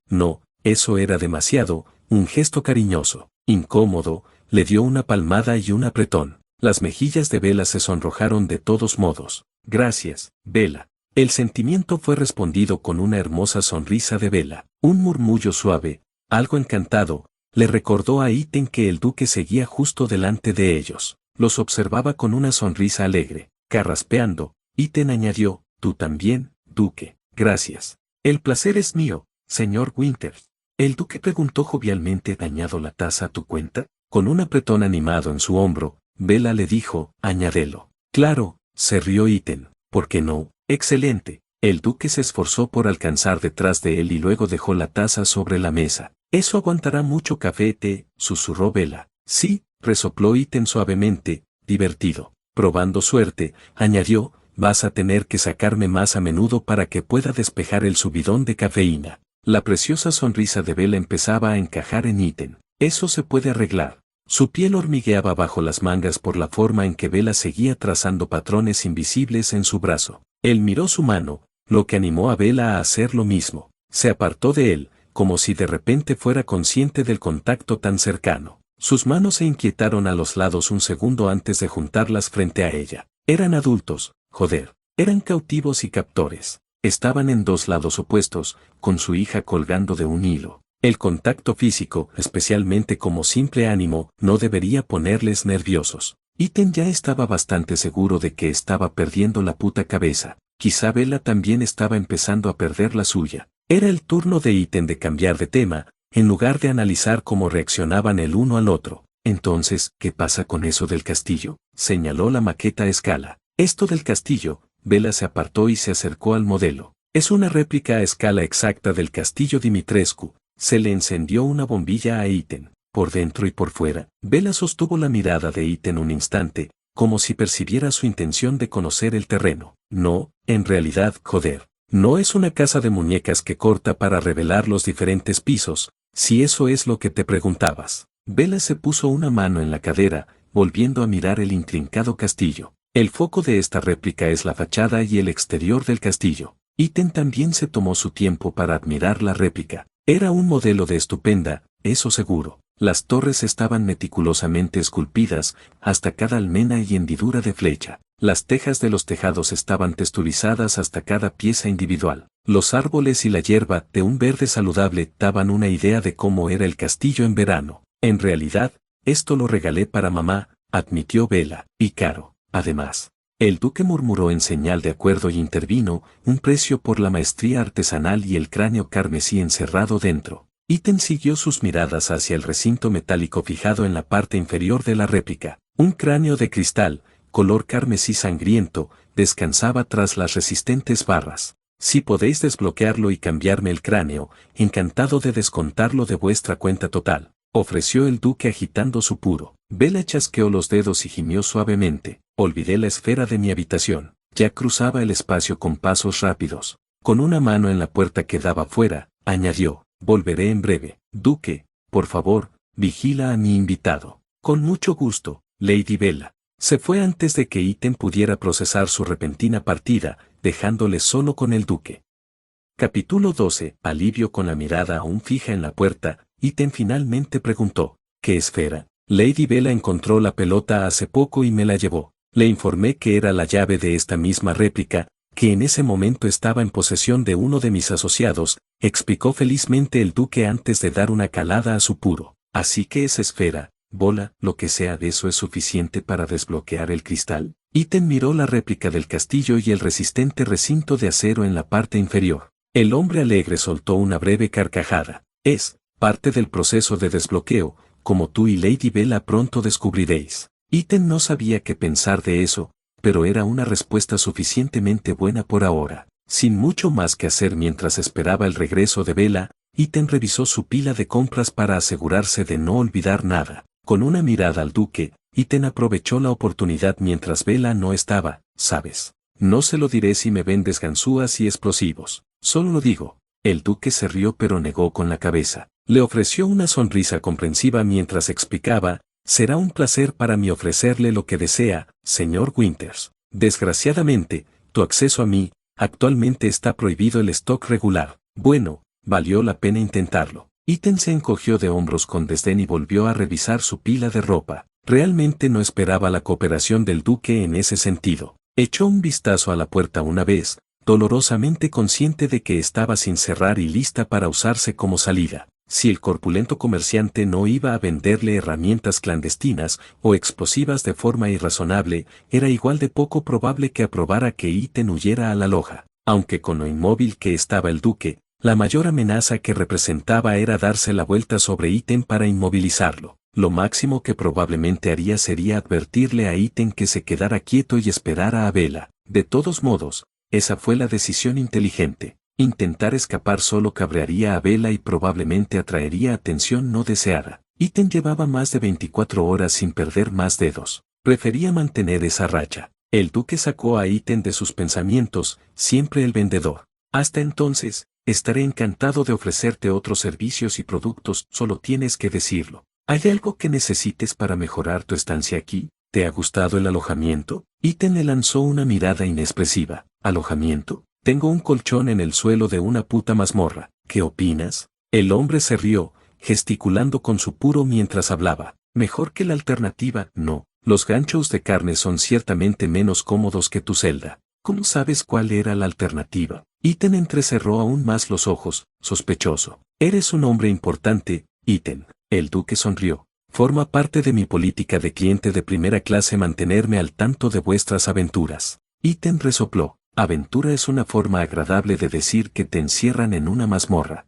eso era demasiado, un gesto cariñoso. Incómodo, le dio una palmada y un apretón. Las mejillas de Bella se sonrojaron de todos modos. Gracias, Bella. El sentimiento fue respondido con una hermosa sonrisa de Bella. Un murmullo suave, algo encantado, le recordó a Ethan que el duque seguía justo delante de ellos. Los observaba con una sonrisa alegre. Carraspeando, Ethan añadió, tú también, duque. Gracias. El placer es mío, señor Winters. El duque preguntó jovialmente, ¿añado la taza a tu cuenta? Con un apretón animado en su hombro, Bella le dijo, añádelo. Claro, se rió Ethan. ¿Por qué no? Excelente. El duque se esforzó por alcanzar detrás de él y luego dejó la taza sobre la mesa. Eso aguantará mucho café, susurró Bella. Sí, resopló Ethan suavemente, divertido. Probando suerte, añadió, vas a tener que sacarme más a menudo para que pueda despejar el subidón de cafeína. La preciosa sonrisa de Bella empezaba a encajar en Ethan. Eso se puede arreglar. Su piel hormigueaba bajo las mangas por la forma en que Bella seguía trazando patrones invisibles en su brazo. Él miró su mano, lo que animó a Bella a hacer lo mismo. Se apartó de él, como si de repente fuera consciente del contacto tan cercano. Sus manos se inquietaron a los lados un segundo antes de juntarlas frente a ella. Eran adultos, joder. Eran cautivos y captores. Estaban en dos lados opuestos, con su hija colgando de un hilo. El contacto físico, especialmente como simple ánimo, no debería ponerles nerviosos. Ethan ya estaba bastante seguro de que estaba perdiendo la puta cabeza. Quizá Bella también estaba empezando a perder la suya. Era el turno de Ethan de cambiar de tema, en lugar de analizar cómo reaccionaban el uno al otro. Entonces, ¿qué pasa con eso del castillo? Señaló la maqueta a escala. Esto del castillo, Bella se apartó y se acercó al modelo. Es una réplica a escala exacta del castillo Dimitrescu. Se le encendió una bombilla a Ethan. Por dentro y por fuera, Bella sostuvo la mirada de Ethan un instante, como si percibiera su intención de conocer el terreno. No, en realidad, joder. No es una casa de muñecas que corta para revelar los diferentes pisos, si eso es lo que te preguntabas. Bella se puso una mano en la cadera, volviendo a mirar el intrincado castillo. El foco de esta réplica es la fachada y el exterior del castillo. Iten también se tomó su tiempo para admirar la réplica. Era un modelo de estupenda, eso seguro. Las torres estaban meticulosamente esculpidas, hasta cada almena y hendidura de flecha. Las tejas de los tejados estaban texturizadas hasta cada pieza individual. Los árboles y la hierba, de un verde saludable, daban una idea de cómo era el castillo en verano. En realidad, esto lo regalé para mamá, admitió Bella, y caro. Además, el duque murmuró en señal de acuerdo y intervino, un precio por la maestría artesanal y el cráneo carmesí encerrado dentro. Iten siguió sus miradas hacia el recinto metálico fijado en la parte inferior de la réplica. Un cráneo de cristal, color carmesí sangriento, descansaba tras las resistentes barras. Si podéis desbloquearlo y cambiarme el cráneo, encantado de descontarlo de vuestra cuenta total, ofreció el duque agitando su puro. Bella chasqueó los dedos y gimió suavemente. Olvidé la esfera de mi habitación. Ya cruzaba el espacio con pasos rápidos. Con una mano en la puerta que daba fuera, añadió, volveré en breve. Duque, por favor, vigila a mi invitado. Con mucho gusto, Lady Bella. Se fue antes de que Iten pudiera procesar su repentina partida, dejándole solo con el duque. Capítulo 12. Alivio. Con la mirada aún fija en la puerta, Iten finalmente preguntó, ¿qué esfera? Lady Bella encontró la pelota hace poco y me la llevó. Le informé que era la llave de esta misma réplica, que en ese momento estaba en posesión de uno de mis asociados, explicó felizmente el duque antes de dar una calada a su puro. Así que esa esfera, bola, lo que sea de eso es suficiente para desbloquear el cristal. Iten miró la réplica del castillo y el resistente recinto de acero en la parte inferior. El hombre alegre soltó una breve carcajada. Es parte del proceso de desbloqueo, como tú y Lady Bella pronto descubriréis. Iten no sabía qué pensar de eso, pero era una respuesta suficientemente buena por ahora. Sin mucho más que hacer mientras esperaba el regreso de Bella, Iten revisó su pila de compras para asegurarse de no olvidar nada. Con una mirada al duque, Iten aprovechó la oportunidad mientras Bella no estaba, ¿sabes? No se lo diré si me vendes ganzúas y explosivos. Solo lo digo. El duque se rió pero negó con la cabeza. Le ofreció una sonrisa comprensiva mientras explicaba, será un placer para mí ofrecerle lo que desea, señor Winters. Desgraciadamente, tu acceso a mí, actualmente está prohibido el stock regular. Bueno, valió la pena intentarlo. Iten se encogió de hombros con desdén y volvió a revisar su pila de ropa. Realmente no esperaba la cooperación del duque en ese sentido. Echó un vistazo a la puerta una vez, dolorosamente consciente de que estaba sin cerrar y lista para usarse como salida. Si el corpulento comerciante no iba a venderle herramientas clandestinas o explosivas de forma irrazonable, era igual de poco probable que aprobara que Iten huyera a la loja. Aunque con lo inmóvil que estaba el duque, la mayor amenaza que representaba era darse la vuelta sobre Iten para inmovilizarlo. Lo máximo que probablemente haría sería advertirle a Iten que se quedara quieto y esperara a Bella. De todos modos, esa fue la decisión inteligente. Intentar escapar solo cabrearía a Bella y probablemente atraería atención no deseada. Iten llevaba más de 24 horas sin perder más dedos. Prefería mantener esa racha. El duque sacó a Iten de sus pensamientos, siempre el vendedor. Hasta entonces, estaré encantado de ofrecerte otros servicios y productos, solo tienes que decirlo. ¿Hay algo que necesites para mejorar tu estancia aquí? ¿Te ha gustado el alojamiento? Iten le lanzó una mirada inexpresiva. ¿Alojamiento? Tengo un colchón en el suelo de una puta mazmorra. ¿Qué opinas? El hombre se rió, gesticulando con su puro mientras hablaba. Mejor que la alternativa, no. Los ganchos de carne son ciertamente menos cómodos que tu celda. ¿Cómo sabes cuál era la alternativa? Iten entrecerró aún más los ojos, sospechoso. Eres un hombre importante, Iten. El duque sonrió. Forma parte de mi política de cliente de primera clase mantenerme al tanto de vuestras aventuras. Iten resopló. Aventura es una forma agradable de decir que te encierran en una mazmorra.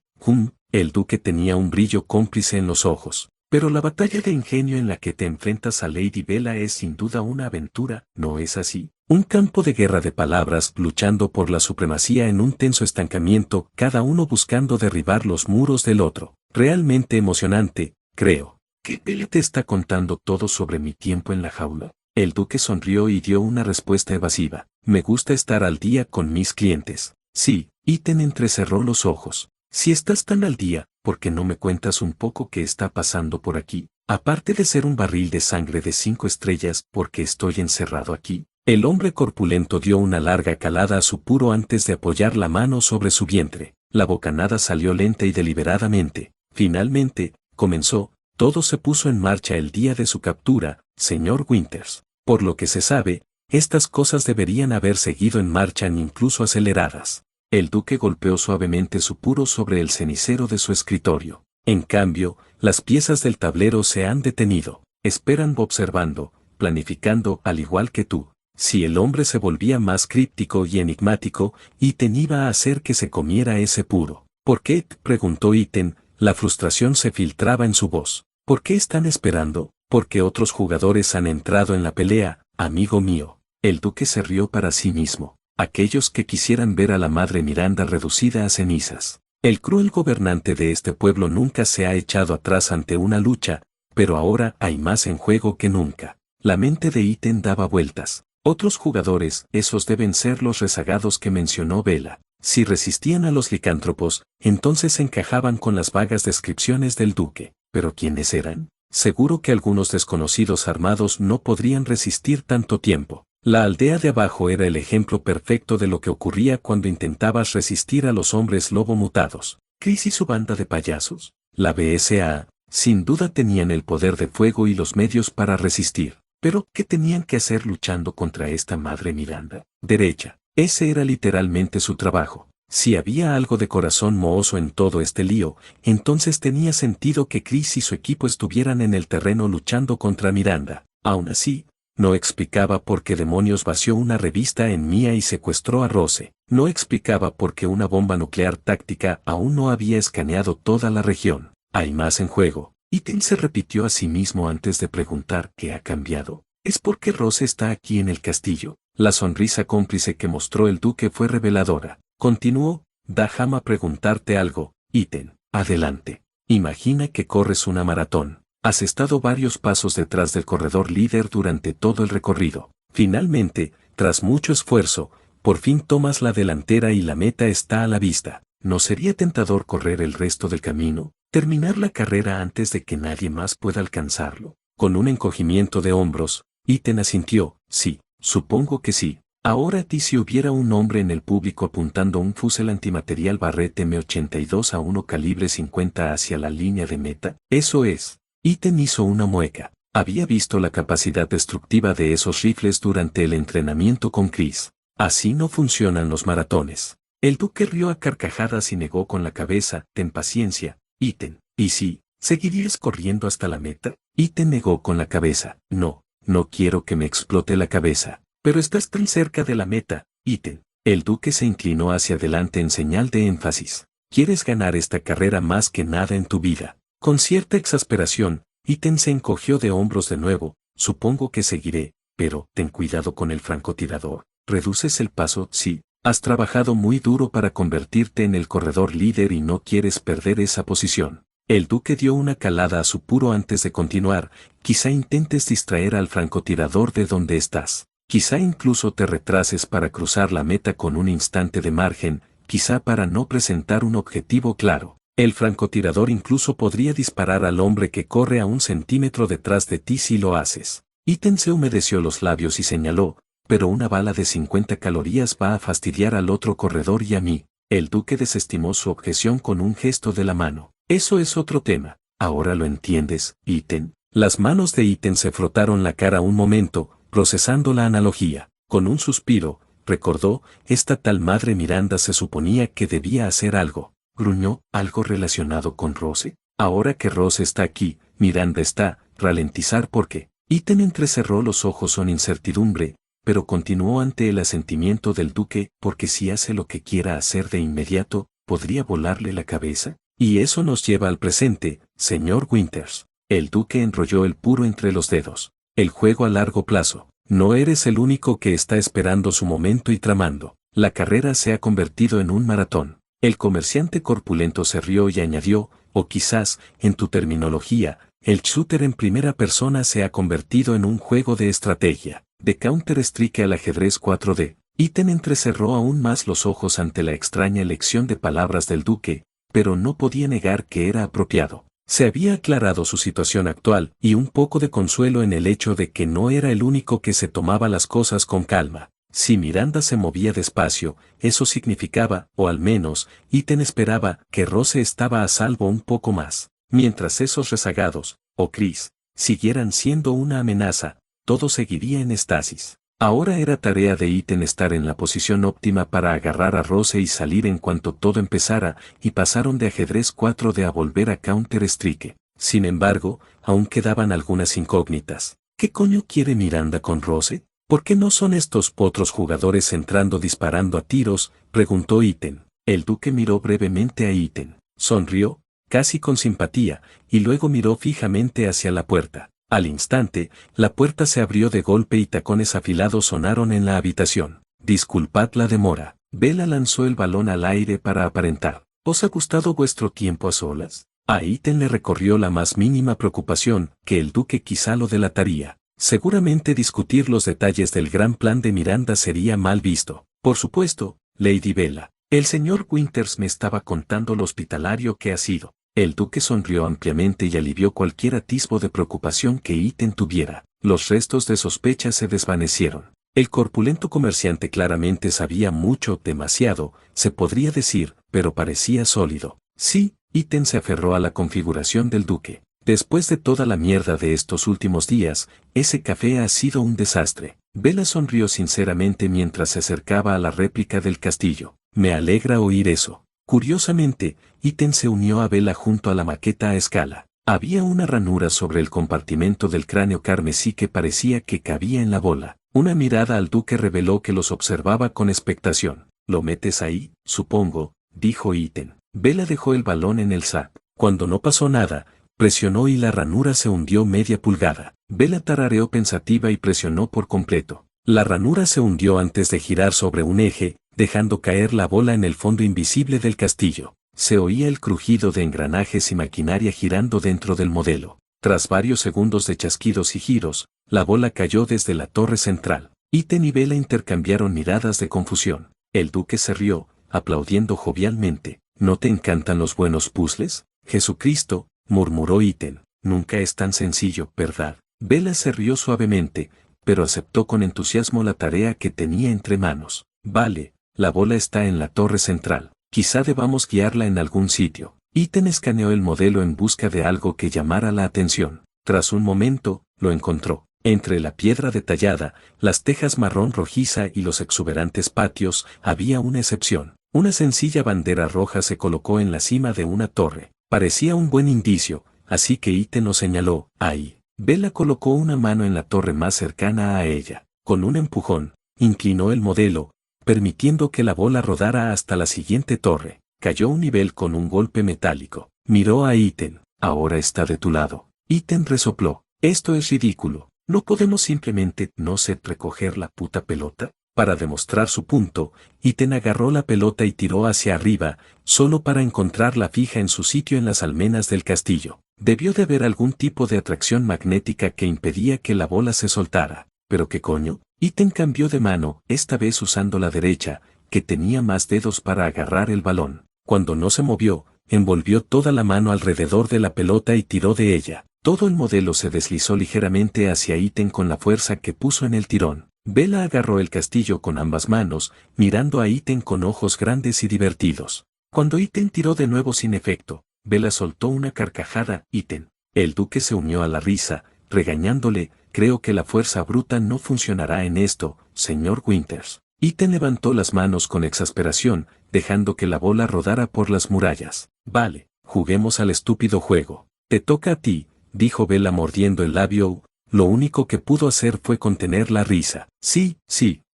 El duque tenía un brillo cómplice en los ojos. Pero la batalla de ingenio en la que te enfrentas a Lady Bella es sin duda una aventura, ¿no es así? Un campo de guerra de palabras luchando por la supremacía en un tenso estancamiento, cada uno buscando derribar los muros del otro. Realmente emocionante, creo. ¿Qué Bella te está contando todo sobre mi tiempo en la jaula? El duque sonrió y dio una respuesta evasiva. Me gusta estar al día con mis clientes. Sí, Iten entrecerró los ojos. Si estás tan al día, ¿por qué no me cuentas un poco qué está pasando por aquí? Aparte de ser un barril de sangre de 5 estrellas, ¿por qué estoy encerrado aquí? El hombre corpulento dio una larga calada a su puro antes de apoyar la mano sobre su vientre. La bocanada salió lenta y deliberadamente. Finalmente, comenzó, todo se puso en marcha el día de su captura, señor Winters. Por lo que se sabe, estas cosas deberían haber seguido en marcha ni incluso aceleradas. El duque golpeó suavemente su puro sobre el cenicero de su escritorio. En cambio, las piezas del tablero se han detenido. Esperan observando, planificando al igual que tú. Si el hombre se volvía más críptico y enigmático, Iten iba a hacer que se comiera ese puro. ¿Por qué?, preguntó Iten, la frustración se filtraba en su voz. ¿Por qué están esperando? Porque otros jugadores han entrado en la pelea, amigo mío. El duque se rió para sí mismo. Aquellos que quisieran ver a la madre Miranda reducida a cenizas. El cruel gobernante de este pueblo nunca se ha echado atrás ante una lucha, pero ahora hay más en juego que nunca. La mente de Iten daba vueltas. Otros jugadores, esos deben ser los rezagados que mencionó Vela. Si resistían a los licántropos, entonces encajaban con las vagas descripciones del duque. ¿Pero quiénes eran? Seguro que algunos desconocidos armados no podrían resistir tanto tiempo. La aldea de abajo era el ejemplo perfecto de lo que ocurría cuando intentabas resistir a los hombres lobo mutados. ¿Chris y su banda de payasos? La BSA, sin duda tenían el poder de fuego y los medios para resistir. Pero, ¿qué tenían que hacer luchando contra esta madre Miranda? Derecha. Ese era literalmente su trabajo. Si había algo de corazón mohoso en todo este lío, entonces tenía sentido que Chris y su equipo estuvieran en el terreno luchando contra Miranda. Aún así, no explicaba por qué demonios vació una revista en Mía y secuestró a Rose. No explicaba por qué una bomba nuclear táctica aún no había escaneado toda la región. Hay más en juego. Iten se repitió a sí mismo antes de preguntar ¿qué ha cambiado? ¿Es porque Rose está aquí en el castillo? La sonrisa cómplice que mostró el duque fue reveladora. Continuó, déjame preguntarte algo, Iten. Adelante. Imagina que corres una maratón. Has estado varios pasos detrás del corredor líder durante todo el recorrido. Finalmente, tras mucho esfuerzo, por fin tomas la delantera y la meta está a la vista. ¿No sería tentador correr el resto del camino? Terminar la carrera antes de que nadie más pueda alcanzarlo. Con un encogimiento de hombros, Iten asintió, sí, supongo que sí. Ahora si hubiera un hombre en el público apuntando un fusil antimaterial Barrett M82 a 1 calibre 50 hacia la línea de meta, eso es. Iten hizo una mueca. Había visto la capacidad destructiva de esos rifles durante el entrenamiento con Chris. Así no funcionan los maratones. El duque rió a carcajadas y negó con la cabeza, ten paciencia, Iten. ¿Y si seguirías corriendo hasta la meta? Iten negó con la cabeza. No, no quiero que me explote la cabeza. Pero estás tan cerca de la meta, Iten. El duque se inclinó hacia adelante en señal de énfasis. Quieres ganar esta carrera más que nada en tu vida. Con cierta exasperación, Iten se encogió de hombros de nuevo. Supongo que seguiré, pero ten cuidado con el francotirador. ¿Reduces el paso? Sí. Has trabajado muy duro para convertirte en el corredor líder y no quieres perder esa posición. El duque dio una calada a su puro antes de continuar. Quizá intentes distraer al francotirador de donde estás. Quizá incluso te retrases para cruzar la meta con un instante de margen, quizá para no presentar un objetivo claro. El francotirador incluso podría disparar al hombre que corre a 1 centímetro detrás de ti si lo haces. Iten se humedeció los labios y señaló, pero una bala de 50 calorías va a fastidiar al otro corredor y a mí. El duque desestimó su objeción con un gesto de la mano. Eso es otro tema. ¿Ahora lo entiendes, Iten? Las manos de Iten se frotaron la cara un momento, procesando la analogía. Con un suspiro, recordó, esta tal madre Miranda se suponía que debía hacer algo. Gruñó, ¿algo relacionado con Rose? Ahora que Rose está aquí, Miranda está, ralentizar porque. Iten entrecerró los ojos con incertidumbre, pero continuó ante el asentimiento del duque, porque si hace lo que quiera hacer de inmediato, ¿podría volarle la cabeza? Y eso nos lleva al presente, señor Winters. El duque enrolló el puro entre los dedos. El juego a largo plazo. No eres el único que está esperando su momento y tramando. La carrera se ha convertido en un maratón. El comerciante corpulento se rió y añadió, o quizás, en tu terminología, el shooter en primera persona se ha convertido en un juego de estrategia. De Counter-Strike al ajedrez 4D. Iten entrecerró aún más los ojos ante la extraña elección de palabras del duque, pero no podía negar que era apropiado. Se había aclarado su situación actual y un poco de consuelo en el hecho de que no era el único que se tomaba las cosas con calma. Si Miranda se movía despacio, eso significaba, o al menos, Ethan esperaba, que Rose estaba a salvo un poco más. Mientras esos rezagados, o Chris, siguieran siendo una amenaza, todo seguiría en estasis. Ahora era tarea de Ethan estar en la posición óptima para agarrar a Rose y salir en cuanto todo empezara, y pasaron de ajedrez 4D a volver a Counter-Strike. Sin embargo, aún quedaban algunas incógnitas. ¿Qué coño quiere Miranda con Rose? ¿Por qué no son estos otros jugadores entrando disparando a tiros?, preguntó Ethan. El duque miró brevemente a Ethan, sonrió, casi con simpatía, y luego miró fijamente hacia la puerta. Al instante, la puerta se abrió de golpe y tacones afilados sonaron en la habitación. Disculpad la demora. Bella lanzó el balón al aire para aparentar. ¿Os ha gustado vuestro tiempo a solas? A Ethan le recorrió la más mínima preocupación, que el duque quizá lo delataría. Seguramente discutir los detalles del gran plan de Miranda sería mal visto. Por supuesto, Lady Bella. El señor Winters me estaba contando lo hospitalario que ha sido. El duque sonrió ampliamente y alivió cualquier atisbo de preocupación que Ethan tuviera. Los restos de sospecha se desvanecieron. El corpulento comerciante claramente sabía mucho, demasiado, se podría decir, pero parecía sólido. Sí, Ethan se aferró a la configuración del duque. Después de toda la mierda de estos últimos días, ese café ha sido un desastre. Bella sonrió sinceramente mientras se acercaba a la réplica del castillo. Me alegra oír eso. Curiosamente, Ethan se unió a Bella junto a la maqueta a escala. Había una ranura sobre el compartimento del cráneo carmesí que parecía que cabía en la bola. Una mirada al duque reveló que los observaba con expectación. ¿Lo metes ahí, supongo?, dijo Ethan. Bella dejó el balón en el sac. Cuando no pasó nada, presionó y la ranura se hundió media pulgada. Bella tarareó pensativa y presionó por completo. La ranura se hundió antes de girar sobre un eje, dejando caer la bola en el fondo invisible del castillo. Se oía el crujido de engranajes y maquinaria girando dentro del modelo. Tras varios segundos de chasquidos y giros, la bola cayó desde la torre central. Ethan y Bella intercambiaron miradas de confusión. El duque se rió, aplaudiendo jovialmente. ¿No te encantan los buenos puzzles? Jesucristo, murmuró Ethan. Nunca es tan sencillo, ¿verdad? Bella se rió suavemente, pero aceptó con entusiasmo la tarea que tenía entre manos. Vale. La bola está en la torre central. Quizá debamos guiarla en algún sitio. Ethan escaneó el modelo en busca de algo que llamara la atención. Tras un momento, lo encontró. Entre la piedra detallada, las tejas marrón rojiza y los exuberantes patios, había una excepción. Una sencilla bandera roja se colocó en la cima de una torre. Parecía un buen indicio, así que Ethan lo señaló. Ahí. Bella colocó una mano en la torre más cercana a ella. Con un empujón, inclinó el modelo, permitiendo que la bola rodara hasta la siguiente torre. Cayó un nivel con un golpe metálico. Miró a Ethan. Ahora está de tu lado. Ethan resopló. Esto es ridículo. ¿No podemos simplemente no sé recoger la puta pelota? Para demostrar su punto, Ethan agarró la pelota y tiró hacia arriba, solo para encontrarla fija en su sitio en las almenas del castillo. Debió de haber algún tipo de atracción magnética que impedía que la bola se soltara. ¿Pero qué coño? Ethan cambió de mano, esta vez usando la derecha, que tenía más dedos para agarrar el balón. Cuando no se movió, envolvió toda la mano alrededor de la pelota y tiró de ella. Todo el modelo se deslizó ligeramente hacia Ethan con la fuerza que puso en el tirón. Bella agarró el castillo con ambas manos, mirando a Ethan con ojos grandes y divertidos. Cuando Ethan tiró de nuevo sin efecto, Bella soltó una carcajada. Ethan. El duque se unió a la risa, regañándole. Creo que la fuerza bruta no funcionará en esto, señor Winters. Ethan levantó las manos con exasperación, dejando que la bola rodara por las murallas. Vale, juguemos al estúpido juego. Te toca a ti, dijo Bella mordiendo el labio. Lo único que pudo hacer fue contener la risa. Sí,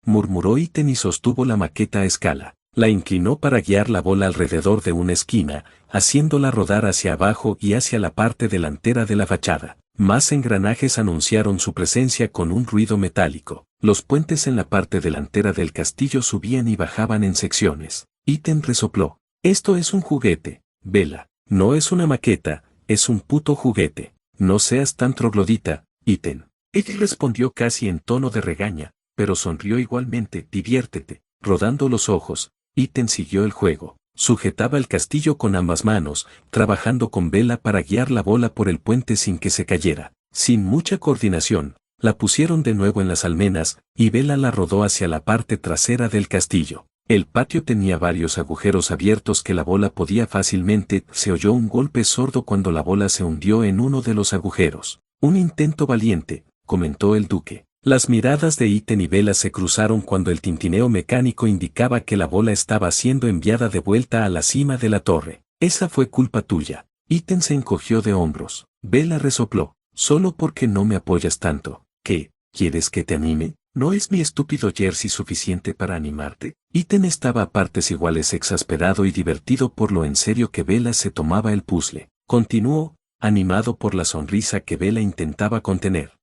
murmuró Ethan y sostuvo la maqueta a escala. La inclinó para guiar la bola alrededor de una esquina, haciéndola rodar hacia abajo y hacia la parte delantera de la fachada. Más engranajes anunciaron su presencia con un ruido metálico. Los puentes en la parte delantera del castillo subían y bajaban en secciones. Ethan resopló. Esto es un juguete, Bella. No es una maqueta, es un puto juguete. No seas tan troglodita, Ethan. Ella respondió casi en tono de regaña, pero sonrió igualmente. Diviértete. Rodando los ojos, Ethan siguió el juego. Sujetaba el castillo con ambas manos, trabajando con Bella para guiar la bola por el puente sin que se cayera. Sin mucha coordinación, la pusieron de nuevo en las almenas, y Bella la rodó hacia la parte trasera del castillo. El patio tenía varios agujeros abiertos que la bola podía fácilmente. Se oyó un golpe sordo cuando la bola se hundió en uno de los agujeros. Un intento valiente, comentó el duque. Las miradas de Ethan y Bella se cruzaron cuando el tintineo mecánico indicaba que la bola estaba siendo enviada de vuelta a la cima de la torre. Esa fue culpa tuya. Ethan se encogió de hombros. Bella resopló. Solo porque no me apoyas tanto. ¿Qué? ¿Quieres que te anime? ¿No es mi estúpido jersey suficiente para animarte? Ethan estaba a partes iguales exasperado y divertido por lo en serio que Bella se tomaba el puzzle. Continuó, animado por la sonrisa que Bella intentaba contener.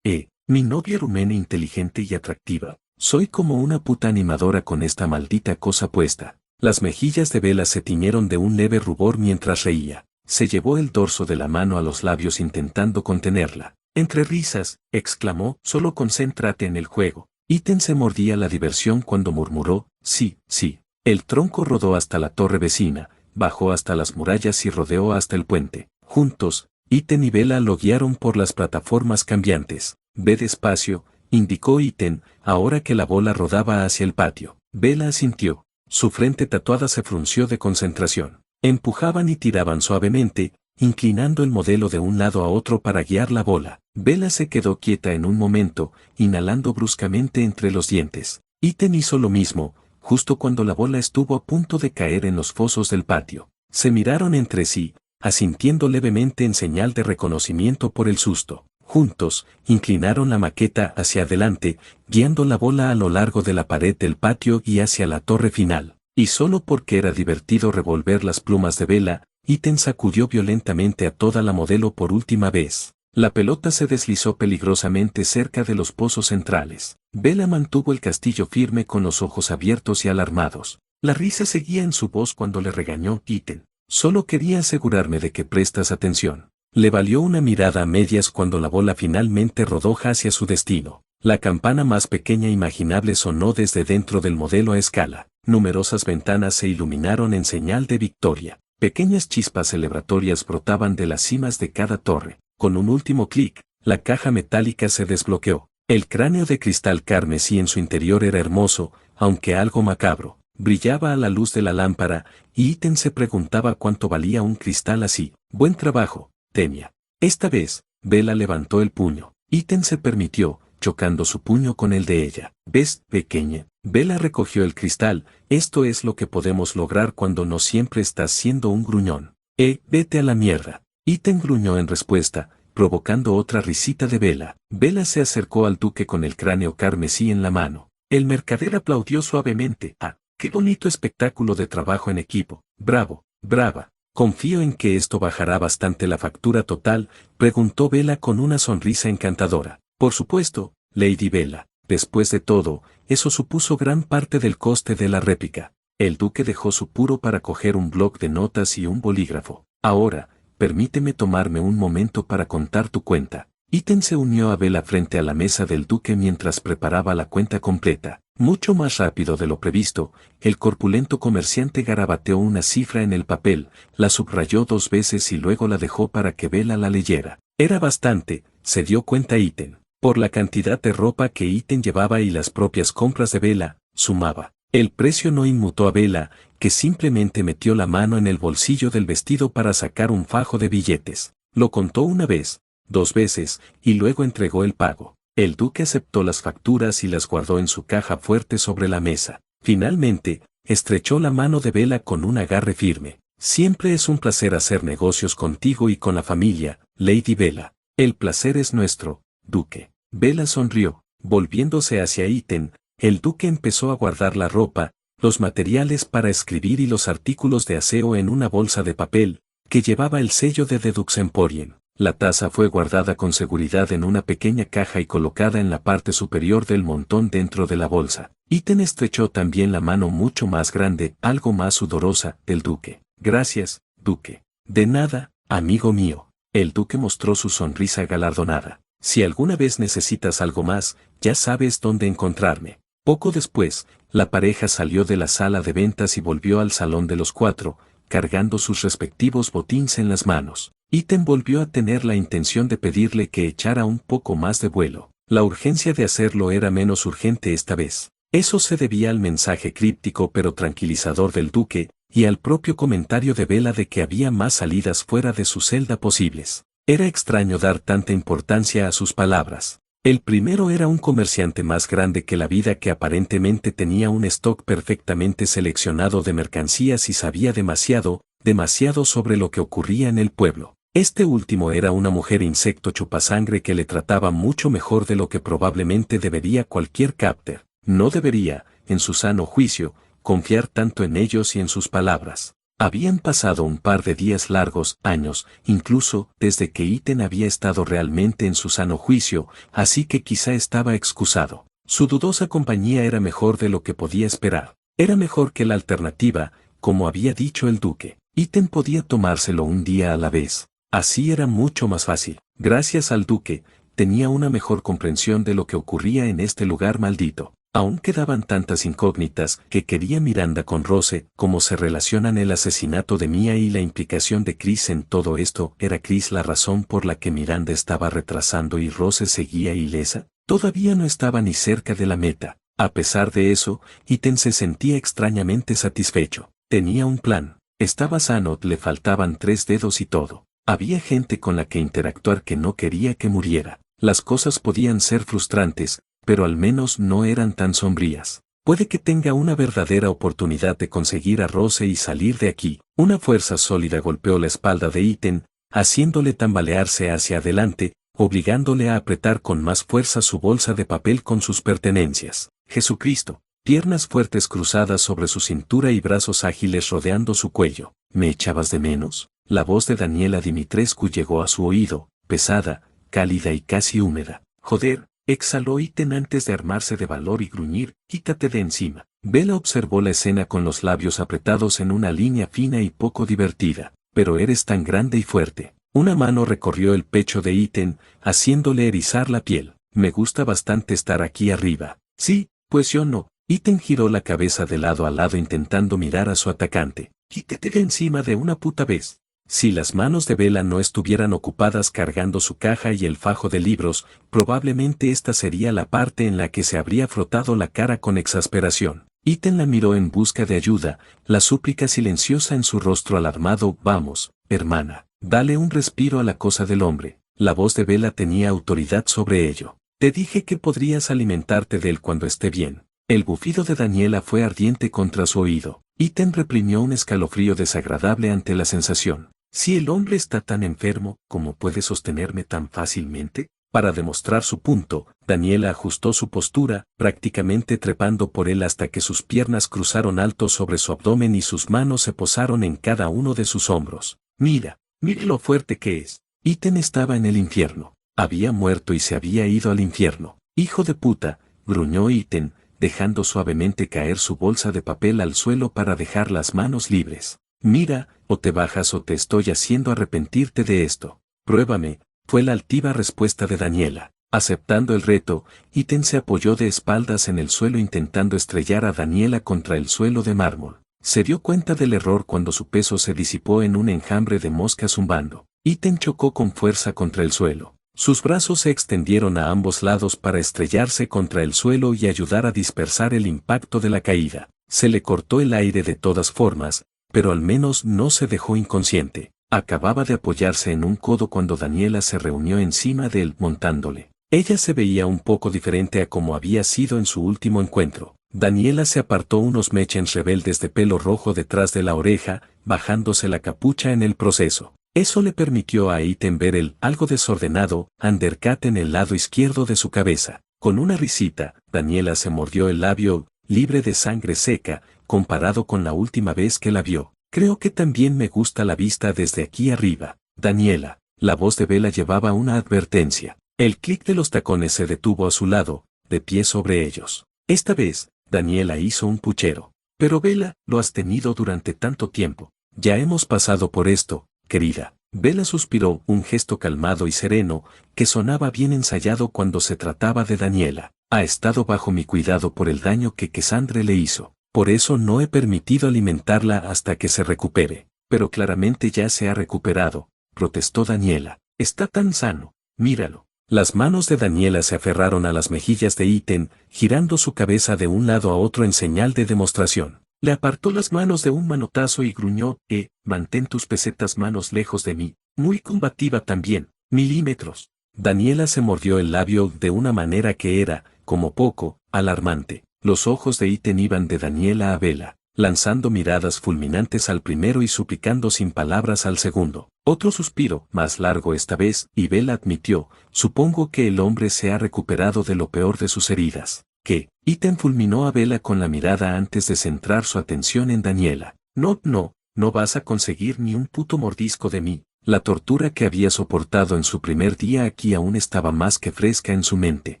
Mi novia rumena inteligente y atractiva. Soy como una puta animadora con esta maldita cosa puesta. Las mejillas de Bella se tiñeron de un leve rubor mientras reía. Se llevó el dorso de la mano a los labios intentando contenerla. Entre risas, exclamó, solo concéntrate en el juego. Ethan se mordía la diversión cuando murmuró, sí, sí. El tronco rodó hasta la torre vecina, bajó hasta las murallas y rodeó hasta el puente. Juntos, Ethan y Bella lo guiaron por las plataformas cambiantes. Ve despacio, indicó Ethan, ahora que la bola rodaba hacia el patio. Bella asintió. Su frente tatuada se frunció de concentración. Empujaban y tiraban suavemente, inclinando el modelo de un lado a otro para guiar la bola. Bella se quedó quieta en un momento, inhalando bruscamente entre los dientes. Ethan hizo lo mismo, justo cuando la bola estuvo a punto de caer en los fosos del patio. Se miraron entre sí, asintiendo levemente en señal de reconocimiento por el susto. Juntos, inclinaron la maqueta hacia adelante, guiando la bola a lo largo de la pared del patio y hacia la torre final. Y solo porque era divertido revolver las plumas de Bella, Ethan sacudió violentamente a toda la modelo por última vez. La pelota se deslizó peligrosamente cerca de los pozos centrales. Bella mantuvo el castillo firme con los ojos abiertos y alarmados. La risa seguía en su voz cuando le regañó Ethan. Solo quería asegurarme de que prestas atención. Le valió una mirada a medias cuando la bola finalmente rodó hacia su destino. La campana más pequeña imaginable sonó desde dentro del modelo a escala. Numerosas ventanas se iluminaron en señal de victoria. Pequeñas chispas celebratorias brotaban de las cimas de cada torre. Con un último clic, la caja metálica se desbloqueó. El cráneo de cristal carmesí en su interior era hermoso, aunque algo macabro. Brillaba a la luz de la lámpara, y Ethan se preguntaba cuánto valía un cristal así. Buen trabajo, Temia. Esta vez, Bella levantó el puño. Ethan se permitió, chocando su puño con el de ella. ¿Ves, pequeña? Bella recogió el cristal. Esto es lo que podemos lograr cuando no siempre estás siendo un gruñón. Vete a la mierda. Ethan gruñó en respuesta, provocando otra risita de Bella. Bella se acercó al duque con el cráneo carmesí en la mano. El mercader aplaudió suavemente. ¡Qué bonito espectáculo de trabajo en equipo! ¡Bravo, brava! Confío en que esto bajará bastante la factura total, preguntó Bella con una sonrisa encantadora. Por supuesto, Lady Bella. Después de todo, eso supuso gran parte del coste de la réplica. El duque dejó su puro para coger un bloc de notas y un bolígrafo. Ahora, permíteme tomarme un momento para contar tu cuenta. Ethan se unió a Bella frente a la mesa del duque mientras preparaba la cuenta completa. Mucho más rápido de lo previsto, el corpulento comerciante garabateó una cifra en el papel, la subrayó 2 veces y luego la dejó para que Bella la leyera. Era bastante, se dio cuenta Ethan. Por la cantidad de ropa que Ethan llevaba y las propias compras de Bella, sumaba. El precio no inmutó a Bella, que simplemente metió la mano en el bolsillo del vestido para sacar un fajo de billetes. Lo contó una vez, 2 veces, y luego entregó el pago. El duque aceptó las facturas y las guardó en su caja fuerte sobre la mesa. Finalmente, estrechó la mano de Bella con un agarre firme. Siempre es un placer hacer negocios contigo y con la familia, Lady Bella. El placer es nuestro, duque. Bella sonrió, volviéndose hacia Ethan. El duque empezó a guardar la ropa, los materiales para escribir y los artículos de aseo en una bolsa de papel, que llevaba el sello de The Dux Emporium. La taza fue guardada con seguridad en una pequeña caja y colocada en la parte superior del montón dentro de la bolsa. Ethan estrechó también la mano mucho más grande, algo más sudorosa, del duque. Gracias, duque. De nada, amigo mío. El duque mostró su sonrisa galardonada. Si alguna vez necesitas algo más, ya sabes dónde encontrarme. Poco después, la pareja salió de la sala de ventas y volvió al salón de los cuatro, cargando sus respectivos botines en las manos. Iten volvió a tener la intención de pedirle que echara un poco más de vuelo. La urgencia de hacerlo era menos urgente esta vez. Eso se debía al mensaje críptico pero tranquilizador del duque, y al propio comentario de Bella de que había más salidas fuera de su celda posibles. Era extraño dar tanta importancia a sus palabras. El primero era un comerciante más grande que la vida que aparentemente tenía un stock perfectamente seleccionado de mercancías y sabía demasiado sobre lo que ocurría en el pueblo. Este último era una mujer insecto chupasangre que le trataba mucho mejor de lo que probablemente debería cualquier captor. No debería, en su sano juicio, confiar tanto en ellos y en sus palabras. Habían pasado un par de días largos, años, incluso, desde que Iten había estado realmente en su sano juicio, así que quizá estaba excusado. Su dudosa compañía era mejor de lo que podía esperar. Era mejor que la alternativa, como había dicho el duque. Iten podía tomárselo un día a la vez. Así era mucho más fácil. Gracias al duque, tenía una mejor comprensión de lo que ocurría en este lugar maldito. Aún quedaban tantas incógnitas que quería Miranda con Rose, cómo se relacionan el asesinato de Mia y la implicación de Chris en todo esto. ¿Era Chris la razón por la que Miranda estaba retrasando y Rose seguía ilesa? Todavía no estaba ni cerca de la meta. A pesar de eso, Iten se sentía extrañamente satisfecho. Tenía un plan. Estaba sano, le faltaban 3 dedos y todo. Había gente con la que interactuar que no quería que muriera. Las cosas podían ser frustrantes, pero al menos no eran tan sombrías. Puede que tenga una verdadera oportunidad de conseguir a Rose y salir de aquí. Una fuerza sólida golpeó la espalda de Iten, haciéndole tambalearse hacia adelante, obligándole a apretar con más fuerza su bolsa de papel con sus pertenencias. Jesucristo, piernas fuertes cruzadas sobre su cintura y brazos ágiles rodeando su cuello. ¿Me echabas de menos? La voz de Daniela Dimitrescu llegó a su oído, pesada, cálida y casi húmeda. Joder. Exhaló Iten antes de armarse de valor y gruñir, quítate de encima. Bella observó la escena con los labios apretados en una línea fina y poco divertida. Pero eres tan grande y fuerte. Una mano recorrió el pecho de Iten, haciéndole erizar la piel. Me gusta bastante estar aquí arriba. Sí, pues yo no. Iten giró la cabeza de lado a lado intentando mirar a su atacante. Quítate de encima de una puta vez. Si las manos de Bella no estuvieran ocupadas cargando su caja y el fajo de libros, probablemente esta sería la parte en la que se habría frotado la cara con exasperación. Iten la miró en busca de ayuda, la súplica silenciosa en su rostro alarmado. Vamos, hermana, dale un respiro a la cosa del hombre. La voz de Bella tenía autoridad sobre ello. Te dije que podrías alimentarte de él cuando esté bien. El bufido de Daniela fue ardiente contra su oído. Iten reprimió un escalofrío desagradable ante la sensación. Si el hombre está tan enfermo, ¿cómo puede sostenerme tan fácilmente? Para demostrar su punto, Daniela ajustó su postura, prácticamente trepando por él hasta que sus piernas cruzaron alto sobre su abdomen y sus manos se posaron en cada uno de sus hombros. Mira lo fuerte que es. Iten estaba en el infierno. Había muerto y se había ido al infierno. Hijo de puta, gruñó Iten, dejando suavemente caer su bolsa de papel al suelo para dejar las manos libres. Mira, o te bajas o te estoy haciendo arrepentirte de esto. Pruébame, fue la altiva respuesta de Daniela. Aceptando el reto, Iten se apoyó de espaldas en el suelo intentando estrellar a Daniela contra el suelo de mármol. Se dio cuenta del error cuando su peso se disipó en un enjambre de moscas zumbando. Iten chocó con fuerza contra el suelo. Sus brazos se extendieron a ambos lados para estrellarse contra el suelo y ayudar a dispersar el impacto de la caída. Se le cortó el aire de todas formas, pero al menos no se dejó inconsciente. Acababa de apoyarse en un codo cuando Daniela se reunió encima de él montándole. Ella se veía un poco diferente a como había sido en su último encuentro. Daniela se apartó unos mechens rebeldes de pelo rojo detrás de la oreja, bajándose la capucha en el proceso. Eso le permitió a Iten ver el algo desordenado undercut en el lado izquierdo de su cabeza. Con una risita, Daniela se mordió el labio, libre de sangre seca, comparado con la última vez que la vio. Creo que también me gusta la vista desde aquí arriba. Daniela, la voz de Bella llevaba una advertencia. El clic de los tacones se detuvo a su lado, de pie sobre ellos. Esta vez, Daniela hizo un puchero. Pero Bella, lo has tenido durante tanto tiempo. Ya hemos pasado por esto, querida. Bella suspiró, un gesto calmado y sereno, que sonaba bien ensayado cuando se trataba de Daniela. Ha estado bajo mi cuidado por el daño que Cassandre le hizo. Por eso no he permitido alimentarla hasta que se recupere. Pero claramente ya se ha recuperado, protestó Daniela. Está tan sano, míralo. Las manos de Daniela se aferraron a las mejillas de Ethan, girando su cabeza de un lado a otro en señal de demostración. Le apartó las manos de un manotazo y gruñó, mantén tus pesetas manos lejos de mí. Muy combativa también, milímetros. Daniela se mordió el labio de una manera que era, como poco, alarmante. Los ojos de Ethan iban de Daniela a Bella, lanzando miradas fulminantes al primero y suplicando sin palabras al segundo. Otro suspiro, más largo esta vez, y Bella admitió, supongo que el hombre se ha recuperado de lo peor de sus heridas. ¿Qué? Ethan fulminó a Bella con la mirada antes de centrar su atención en Daniela. No vas a conseguir ni un puto mordisco de mí. La tortura que había soportado en su primer día aquí aún estaba más que fresca en su mente.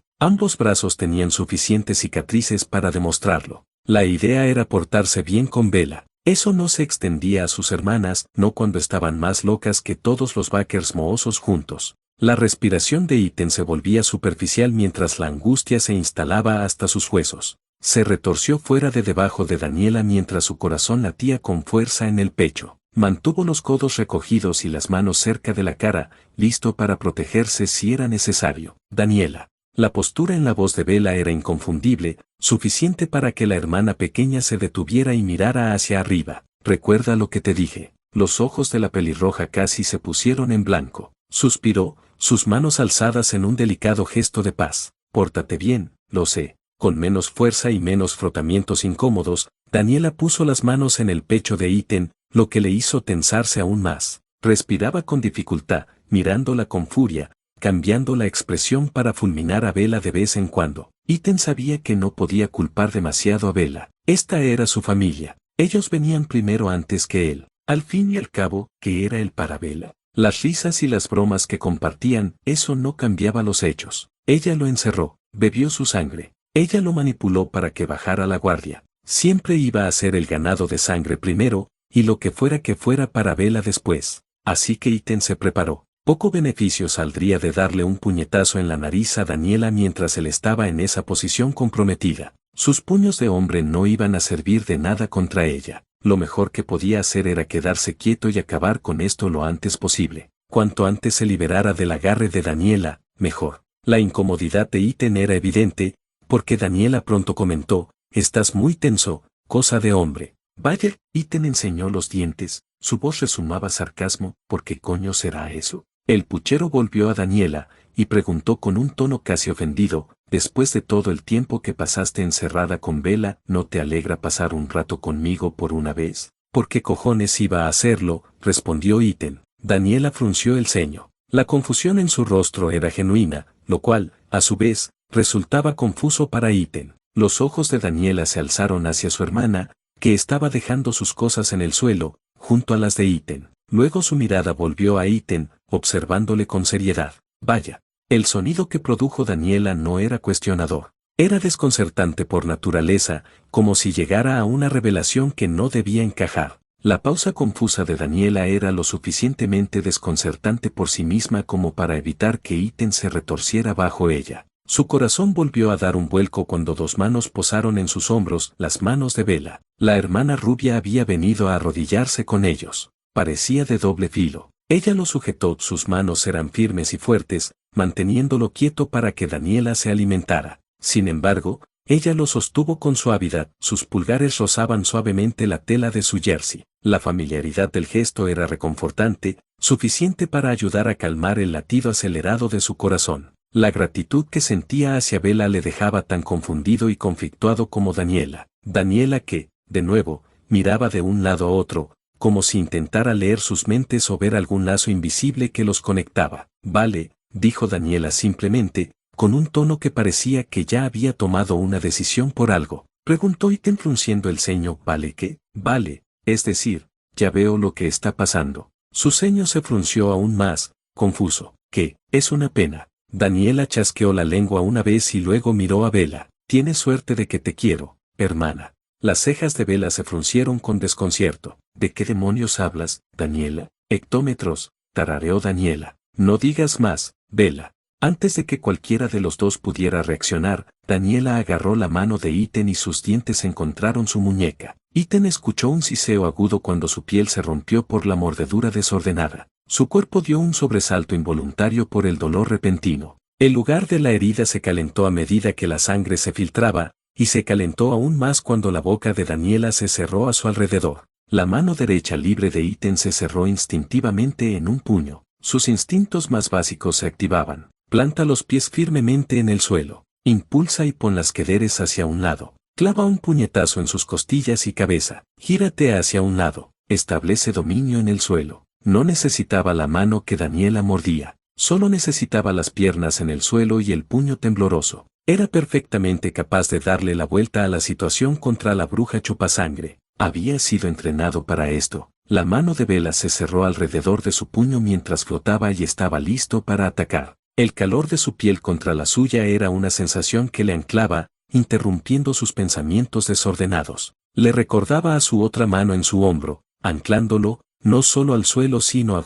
Ambos brazos tenían suficientes cicatrices para demostrarlo. La idea era portarse bien con Bella. Eso no se extendía a sus hermanas, no cuando estaban más locas que todos los Bakers mohosos juntos. La respiración de Ethan se volvía superficial mientras la angustia se instalaba hasta sus huesos. Se retorció fuera de debajo de Daniela mientras su corazón latía con fuerza en el pecho. Mantuvo los codos recogidos y las manos cerca de la cara, listo para protegerse si era necesario. Daniela. La postura en la voz de Bella era inconfundible, suficiente para que la hermana pequeña se detuviera y mirara hacia arriba. Recuerda lo que te dije. Los ojos de la pelirroja casi se pusieron en blanco. Suspiró, sus manos alzadas en un delicado gesto de paz. Pórtate bien, lo sé. Con menos fuerza y menos frotamientos incómodos, Daniela puso las manos en el pecho de Ethan, lo que le hizo tensarse aún más. Respiraba con dificultad, mirándola con furia, cambiando la expresión para fulminar a Bella de vez en cuando. Ethan sabía que no podía culpar demasiado a Bella. Esta era su familia. Ellos venían primero antes que él. Al fin y al cabo, ¿qué era él para Bella? Las risas y las bromas que compartían, eso no cambiaba los hechos. Ella lo encerró, bebió su sangre. Ella lo manipuló para que bajara la guardia. Siempre iba a ser el ganado de sangre primero, y lo que fuera para Bella después. Así que Ethan se preparó. Poco beneficio saldría de darle un puñetazo en la nariz a Daniela mientras él estaba en esa posición comprometida. Sus puños de hombre no iban a servir de nada contra ella. Lo mejor que podía hacer era quedarse quieto y acabar con esto lo antes posible. Cuanto antes se liberara del agarre de Daniela, mejor. La incomodidad de Ethan era evidente, porque Daniela pronto comentó, estás muy tenso, cosa de hombre. Vaya, Ethan enseñó los dientes, su voz resumaba sarcasmo, ¿por qué coño será eso? El puchero volvió a Daniela, y preguntó con un tono casi ofendido, después de todo el tiempo que pasaste encerrada con Bella, ¿no te alegra pasar un rato conmigo por una vez? ¿Por qué cojones iba a hacerlo? Respondió Ethan. Daniela frunció el ceño. La confusión en su rostro era genuina, lo cual, a su vez, resultaba confuso para Ethan. Los ojos de Daniela se alzaron hacia su hermana, que estaba dejando sus cosas en el suelo, junto a las de Ethan. Luego su mirada volvió a Ethan, observándole con seriedad. Vaya, el sonido que produjo Daniela no era cuestionador. Era desconcertante por naturaleza, como si llegara a una revelación que no debía encajar. La pausa confusa de Daniela era lo suficientemente desconcertante por sí misma como para evitar que Ethan se retorciera bajo ella. Su corazón volvió a dar un vuelco cuando dos manos posaron en sus hombros, las manos de Bella. La hermana rubia había venido a arrodillarse con ellos. Parecía de doble filo. Ella lo sujetó, sus manos eran firmes y fuertes, manteniéndolo quieto para que Daniela se alimentara. Sin embargo, ella lo sostuvo con suavidad, sus pulgares rozaban suavemente la tela de su jersey. La familiaridad del gesto era reconfortante, suficiente para ayudar a calmar el latido acelerado de su corazón. La gratitud que sentía hacia Bella le dejaba tan confundido y conflictuado como Daniela. Daniela que, de nuevo, miraba de un lado a otro, como si intentara leer sus mentes o ver algún lazo invisible que los conectaba. Vale, dijo Daniela simplemente, con un tono que parecía que ya había tomado una decisión por algo. Preguntó Ethan frunciendo el ceño, ¿vale qué? Vale, es decir, ya veo lo que está pasando. Su ceño se frunció aún más, confuso. ¿Qué? Es una pena. Daniela chasqueó la lengua una vez y luego miró a Bella. Tienes suerte de que te quiero, hermana. Las cejas de Bella se fruncieron con desconcierto. ¿De qué demonios hablas, Daniela? Hectómetros, tarareó Daniela. No digas más, Bella. Antes de que cualquiera de los dos pudiera reaccionar, Daniela agarró la mano de Ethan y sus dientes encontraron su muñeca. Ethan escuchó un siseo agudo cuando su piel se rompió por la mordedura desordenada. Su cuerpo dio un sobresalto involuntario por el dolor repentino. El lugar de la herida se calentó a medida que la sangre se filtraba, y se calentó aún más cuando la boca de Daniela se cerró a su alrededor. La mano derecha libre de Ethan se cerró instintivamente en un puño. Sus instintos más básicos se activaban. Planta los pies firmemente en el suelo. Impulsa y pon las quederes hacia un lado. Clava un puñetazo en sus costillas y cabeza. Gírate hacia un lado. Establece dominio en el suelo. No necesitaba la mano que Daniela mordía. Solo necesitaba las piernas en el suelo y el puño tembloroso. Era perfectamente capaz de darle la vuelta a la situación contra la bruja chupasangre. Había sido entrenado para esto. La mano de Bella se cerró alrededor de su puño mientras flotaba y estaba listo para atacar. El calor de su piel contra la suya era una sensación que le anclaba, interrumpiendo sus pensamientos desordenados. Le recordaba a su otra mano en su hombro, anclándolo, no solo al suelo sino a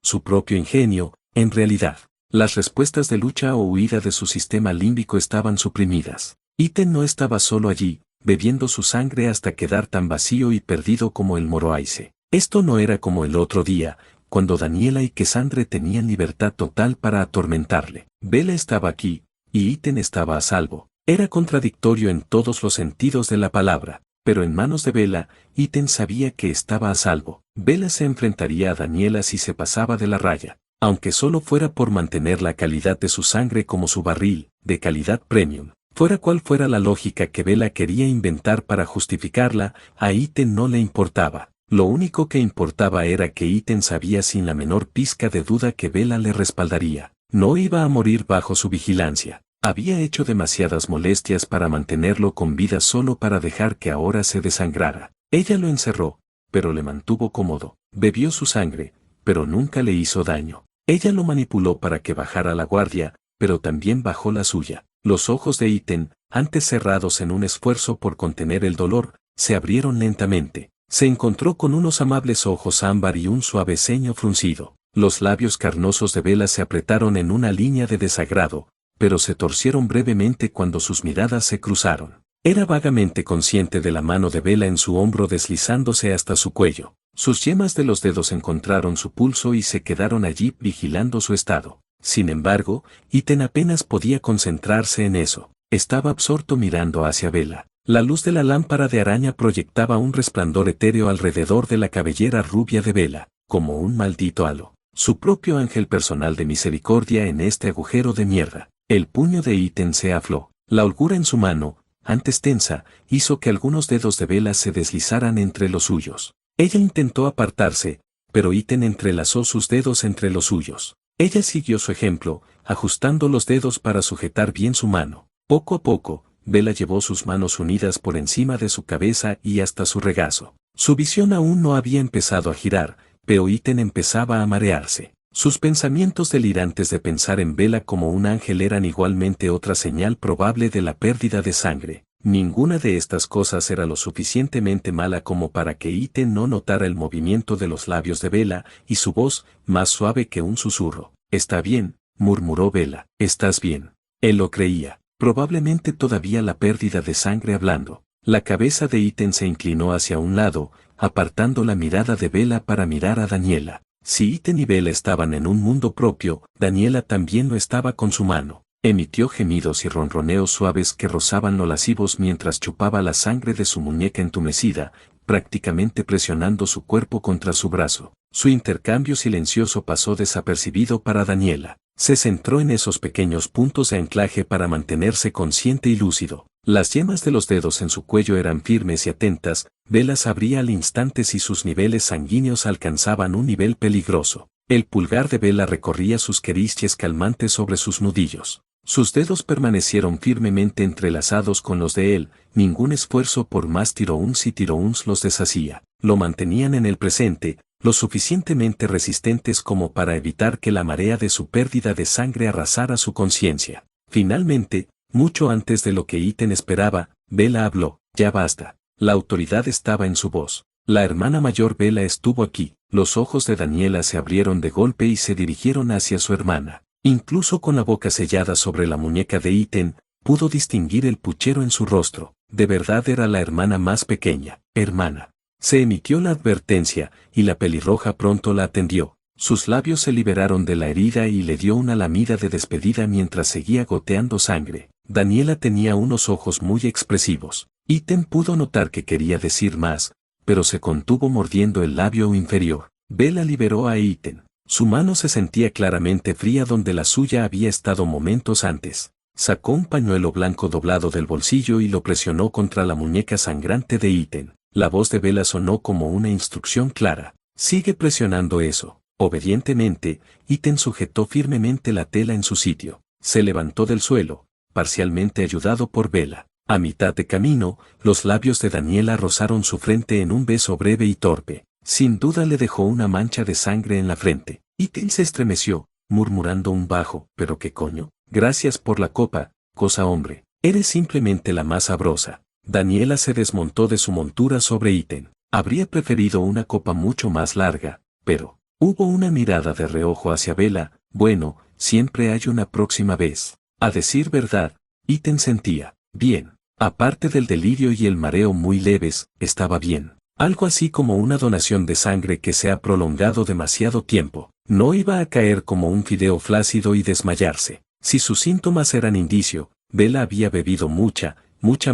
su propio ingenio. En realidad, las respuestas de lucha o huida de su sistema límbico estaban suprimidas. Ethan no estaba solo allí, bebiendo su sangre hasta quedar tan vacío y perdido como el Moroaice. Esto no era como el otro día, cuando Daniela y Cassandre tenían libertad total para atormentarle. Bella estaba aquí, y Ethan estaba a salvo. Era contradictorio en todos los sentidos de la palabra, pero en manos de Bella, Ethan sabía que estaba a salvo. Bella se enfrentaría a Daniela si se pasaba de la raya, aunque solo fuera por mantener la calidad de su sangre como su barril, de calidad premium. Fuera cual fuera la lógica que Bella quería inventar para justificarla, a Ethan no le importaba. Lo único que importaba era que Ethan sabía sin la menor pizca de duda que Bella le respaldaría. No iba a morir bajo su vigilancia. Había hecho demasiadas molestias para mantenerlo con vida solo para dejar que ahora se desangrara. Ella lo encerró, pero le mantuvo cómodo. Bebió su sangre, pero nunca le hizo daño. Ella lo manipuló para que bajara la guardia, pero también bajó la suya. Los ojos de Ethan, antes cerrados en un esfuerzo por contener el dolor, se abrieron lentamente. Se encontró con unos amables ojos ámbar y un suave ceño fruncido. Los labios carnosos de Bella se apretaron en una línea de desagrado, pero se torcieron brevemente cuando sus miradas se cruzaron. Era vagamente consciente de la mano de Bella en su hombro deslizándose hasta su cuello. Sus yemas de los dedos encontraron su pulso y se quedaron allí vigilando su estado. Sin embargo, Ethan apenas podía concentrarse en eso. Estaba absorto mirando hacia Bella. La luz de la lámpara de araña proyectaba un resplandor etéreo alrededor de la cabellera rubia de Bella, como un maldito halo. Su propio ángel personal de misericordia en este agujero de mierda. El puño de Ethan se afló. La holgura en su mano, antes tensa, hizo que algunos dedos de Bella se deslizaran entre los suyos. Ella intentó apartarse, pero Ethan entrelazó sus dedos entre los suyos. Ella siguió su ejemplo, ajustando los dedos para sujetar bien su mano. Poco a poco, Bella llevó sus manos unidas por encima de su cabeza y hasta su regazo. Su visión aún no había empezado a girar, pero Ethan empezaba a marearse. Sus pensamientos delirantes de pensar en Bella como un ángel eran igualmente otra señal probable de la pérdida de sangre. Ninguna de estas cosas era lo suficientemente mala como para que Ethan no notara el movimiento de los labios de Bella y su voz, más suave que un susurro. «Está bien», murmuró Bella. «¿Estás bien?» Él lo creía. Probablemente todavía la pérdida de sangre hablando. La cabeza de Ethan se inclinó hacia un lado, apartando la mirada de Bella para mirar a Daniela. Si Ethan y Bella estaban en un mundo propio, Daniela también lo estaba con su mano. Emitió gemidos y ronroneos suaves que rozaban lo lascivos mientras chupaba la sangre de su muñeca entumecida, prácticamente presionando su cuerpo contra su brazo. Su intercambio silencioso pasó desapercibido para Daniela. Se centró en esos pequeños puntos de anclaje para mantenerse consciente y lúcido. Las yemas de los dedos en su cuello eran firmes y atentas. Bella sabría al instante si sus niveles sanguíneos alcanzaban un nivel peligroso. El pulgar de Bella recorría sus querisches calmantes sobre sus nudillos. Sus dedos permanecieron firmemente entrelazados con los de él, ningún esfuerzo por más tirouns y tirouns los deshacía. Lo mantenían en el presente, lo suficientemente resistentes como para evitar que la marea de su pérdida de sangre arrasara su conciencia. Finalmente, mucho antes de lo que Ethan esperaba, Bella habló. «Ya basta». La autoridad estaba en su voz. La hermana mayor Bella estuvo aquí. Los ojos de Daniela se abrieron de golpe y se dirigieron hacia su hermana. Incluso con la boca sellada sobre la muñeca de Ethan, pudo distinguir el puchero en su rostro. De verdad era la hermana más pequeña. Hermana. Se emitió la advertencia, y la pelirroja pronto la atendió. Sus labios se liberaron de la herida y le dio una lamida de despedida mientras seguía goteando sangre. Daniela tenía unos ojos muy expresivos. Ethan pudo notar que quería decir más, pero se contuvo mordiendo el labio inferior. Bella liberó a Ethan. Su mano se sentía claramente fría donde la suya había estado momentos antes. Sacó un pañuelo blanco doblado del bolsillo y lo presionó contra la muñeca sangrante de Ethan. La voz de Bella sonó como una instrucción clara. Sigue presionando eso. Obedientemente, Ethan sujetó firmemente la tela en su sitio. Se levantó del suelo, parcialmente ayudado por Bella. A mitad de camino, los labios de Daniela rozaron su frente en un beso breve y torpe. Sin duda le dejó una mancha de sangre en la frente. Ethan se estremeció, murmurando un bajo, ¿pero qué coño? Gracias por la copa, cosa hombre. Eres simplemente la más sabrosa. Daniela se desmontó de su montura sobre Ethan. Habría preferido una copa mucho más larga, pero hubo una mirada de reojo hacia Bella. Bueno, siempre hay una próxima vez. A decir verdad, Ethan sentía bien. Aparte del delirio y el mareo muy leves, estaba bien. Algo así como una donación de sangre que se ha prolongado demasiado tiempo. No iba a caer como un fideo flácido y desmayarse. Si sus síntomas eran indicio, Bella había bebido mucha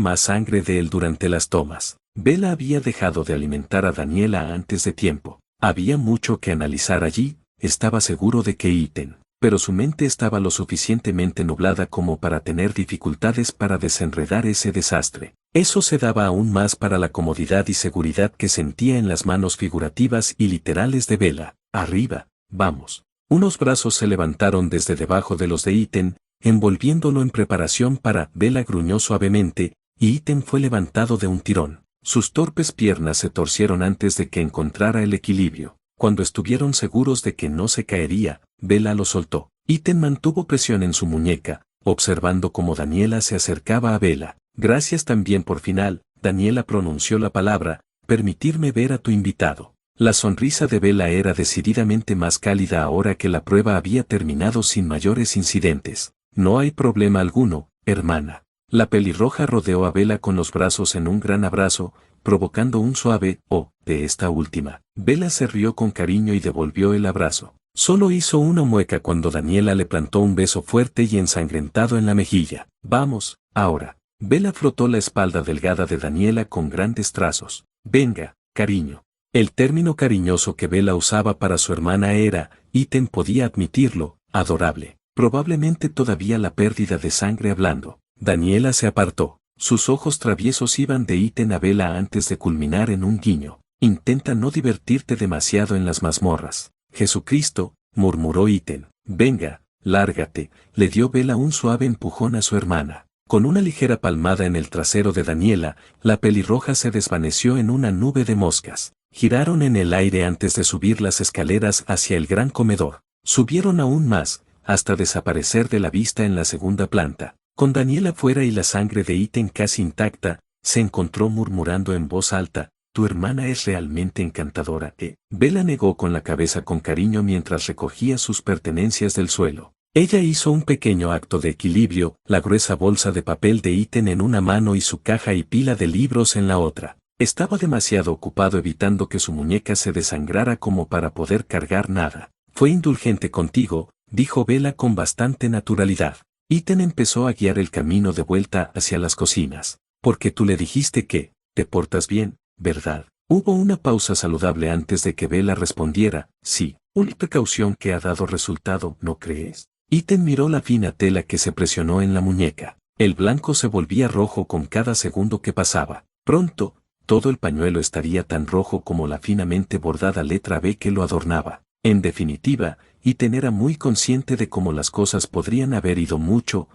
más sangre de él durante las tomas. Bella había dejado de alimentar a Daniela antes de tiempo. Había mucho que analizar allí, estaba seguro de que Ethan, pero su mente estaba lo suficientemente nublada como para tener dificultades para desenredar ese desastre. Eso se daba aún más para la comodidad y seguridad que sentía en las manos figurativas y literales de Bella. Arriba, vamos. Unos brazos se levantaron desde debajo de los de Ethan, envolviéndolo en preparación para. Bella gruñó suavemente, y Ethan fue levantado de un tirón. Sus torpes piernas se torcieron antes de que encontrara el equilibrio. Cuando estuvieron seguros de que no se caería, Bella lo soltó. Ethan mantuvo presión en su muñeca, observando cómo Daniela se acercaba a Bella. Gracias también por final, Daniela pronunció la palabra, permitirme ver a tu invitado. La sonrisa de Bella era decididamente más cálida ahora que la prueba había terminado sin mayores incidentes. No hay problema alguno, hermana. La pelirroja rodeó a Bella con los brazos en un gran abrazo, provocando un suave "oh" de esta última. Bella se rió con cariño y devolvió el abrazo. Solo hizo una mueca cuando Daniela le plantó un beso fuerte y ensangrentado en la mejilla. Vamos, ahora. Bella frotó la espalda delgada de Daniela con grandes trazos. Venga, cariño. El término cariñoso que Bella usaba para su hermana era, Ethan podía admitirlo, adorable. Probablemente todavía la pérdida de sangre hablando. Daniela se apartó. Sus ojos traviesos iban de Ethan a Bella antes de culminar en un guiño. Intenta no divertirte demasiado en las mazmorras. Jesucristo, murmuró Ethan. Venga, lárgate. Le dio Bella un suave empujón a su hermana. Con una ligera palmada en el trasero de Daniela, la pelirroja se desvaneció en una nube de moscas. Giraron en el aire antes de subir las escaleras hacia el gran comedor. Subieron aún más, hasta desaparecer de la vista en la segunda planta. Con Daniela fuera y la sangre de Ethan casi intacta, se encontró murmurando en voz alta, tu hermana es realmente encantadora. Bella negó con la cabeza con cariño mientras recogía sus pertenencias del suelo. Ella hizo un pequeño acto de equilibrio, la gruesa bolsa de papel de Ethan en una mano y su caja y pila de libros en la otra. Estaba demasiado ocupado evitando que su muñeca se desangrara como para poder cargar nada. Fue indulgente contigo, dijo Bella con bastante naturalidad. Ethan empezó a guiar el camino de vuelta hacia las cocinas. Porque tú le dijiste que, te portas bien, ¿verdad? Hubo una pausa saludable antes de que Bella respondiera, sí, una precaución que ha dado resultado, ¿no crees? Ethan miró la fina tela que se presionó en la muñeca. El blanco se volvía rojo con cada segundo que pasaba. Pronto, todo el pañuelo estaría tan rojo como la finamente bordada letra B que lo adornaba. En definitiva, Ethan era muy consciente de cómo las cosas podrían haber ido mucho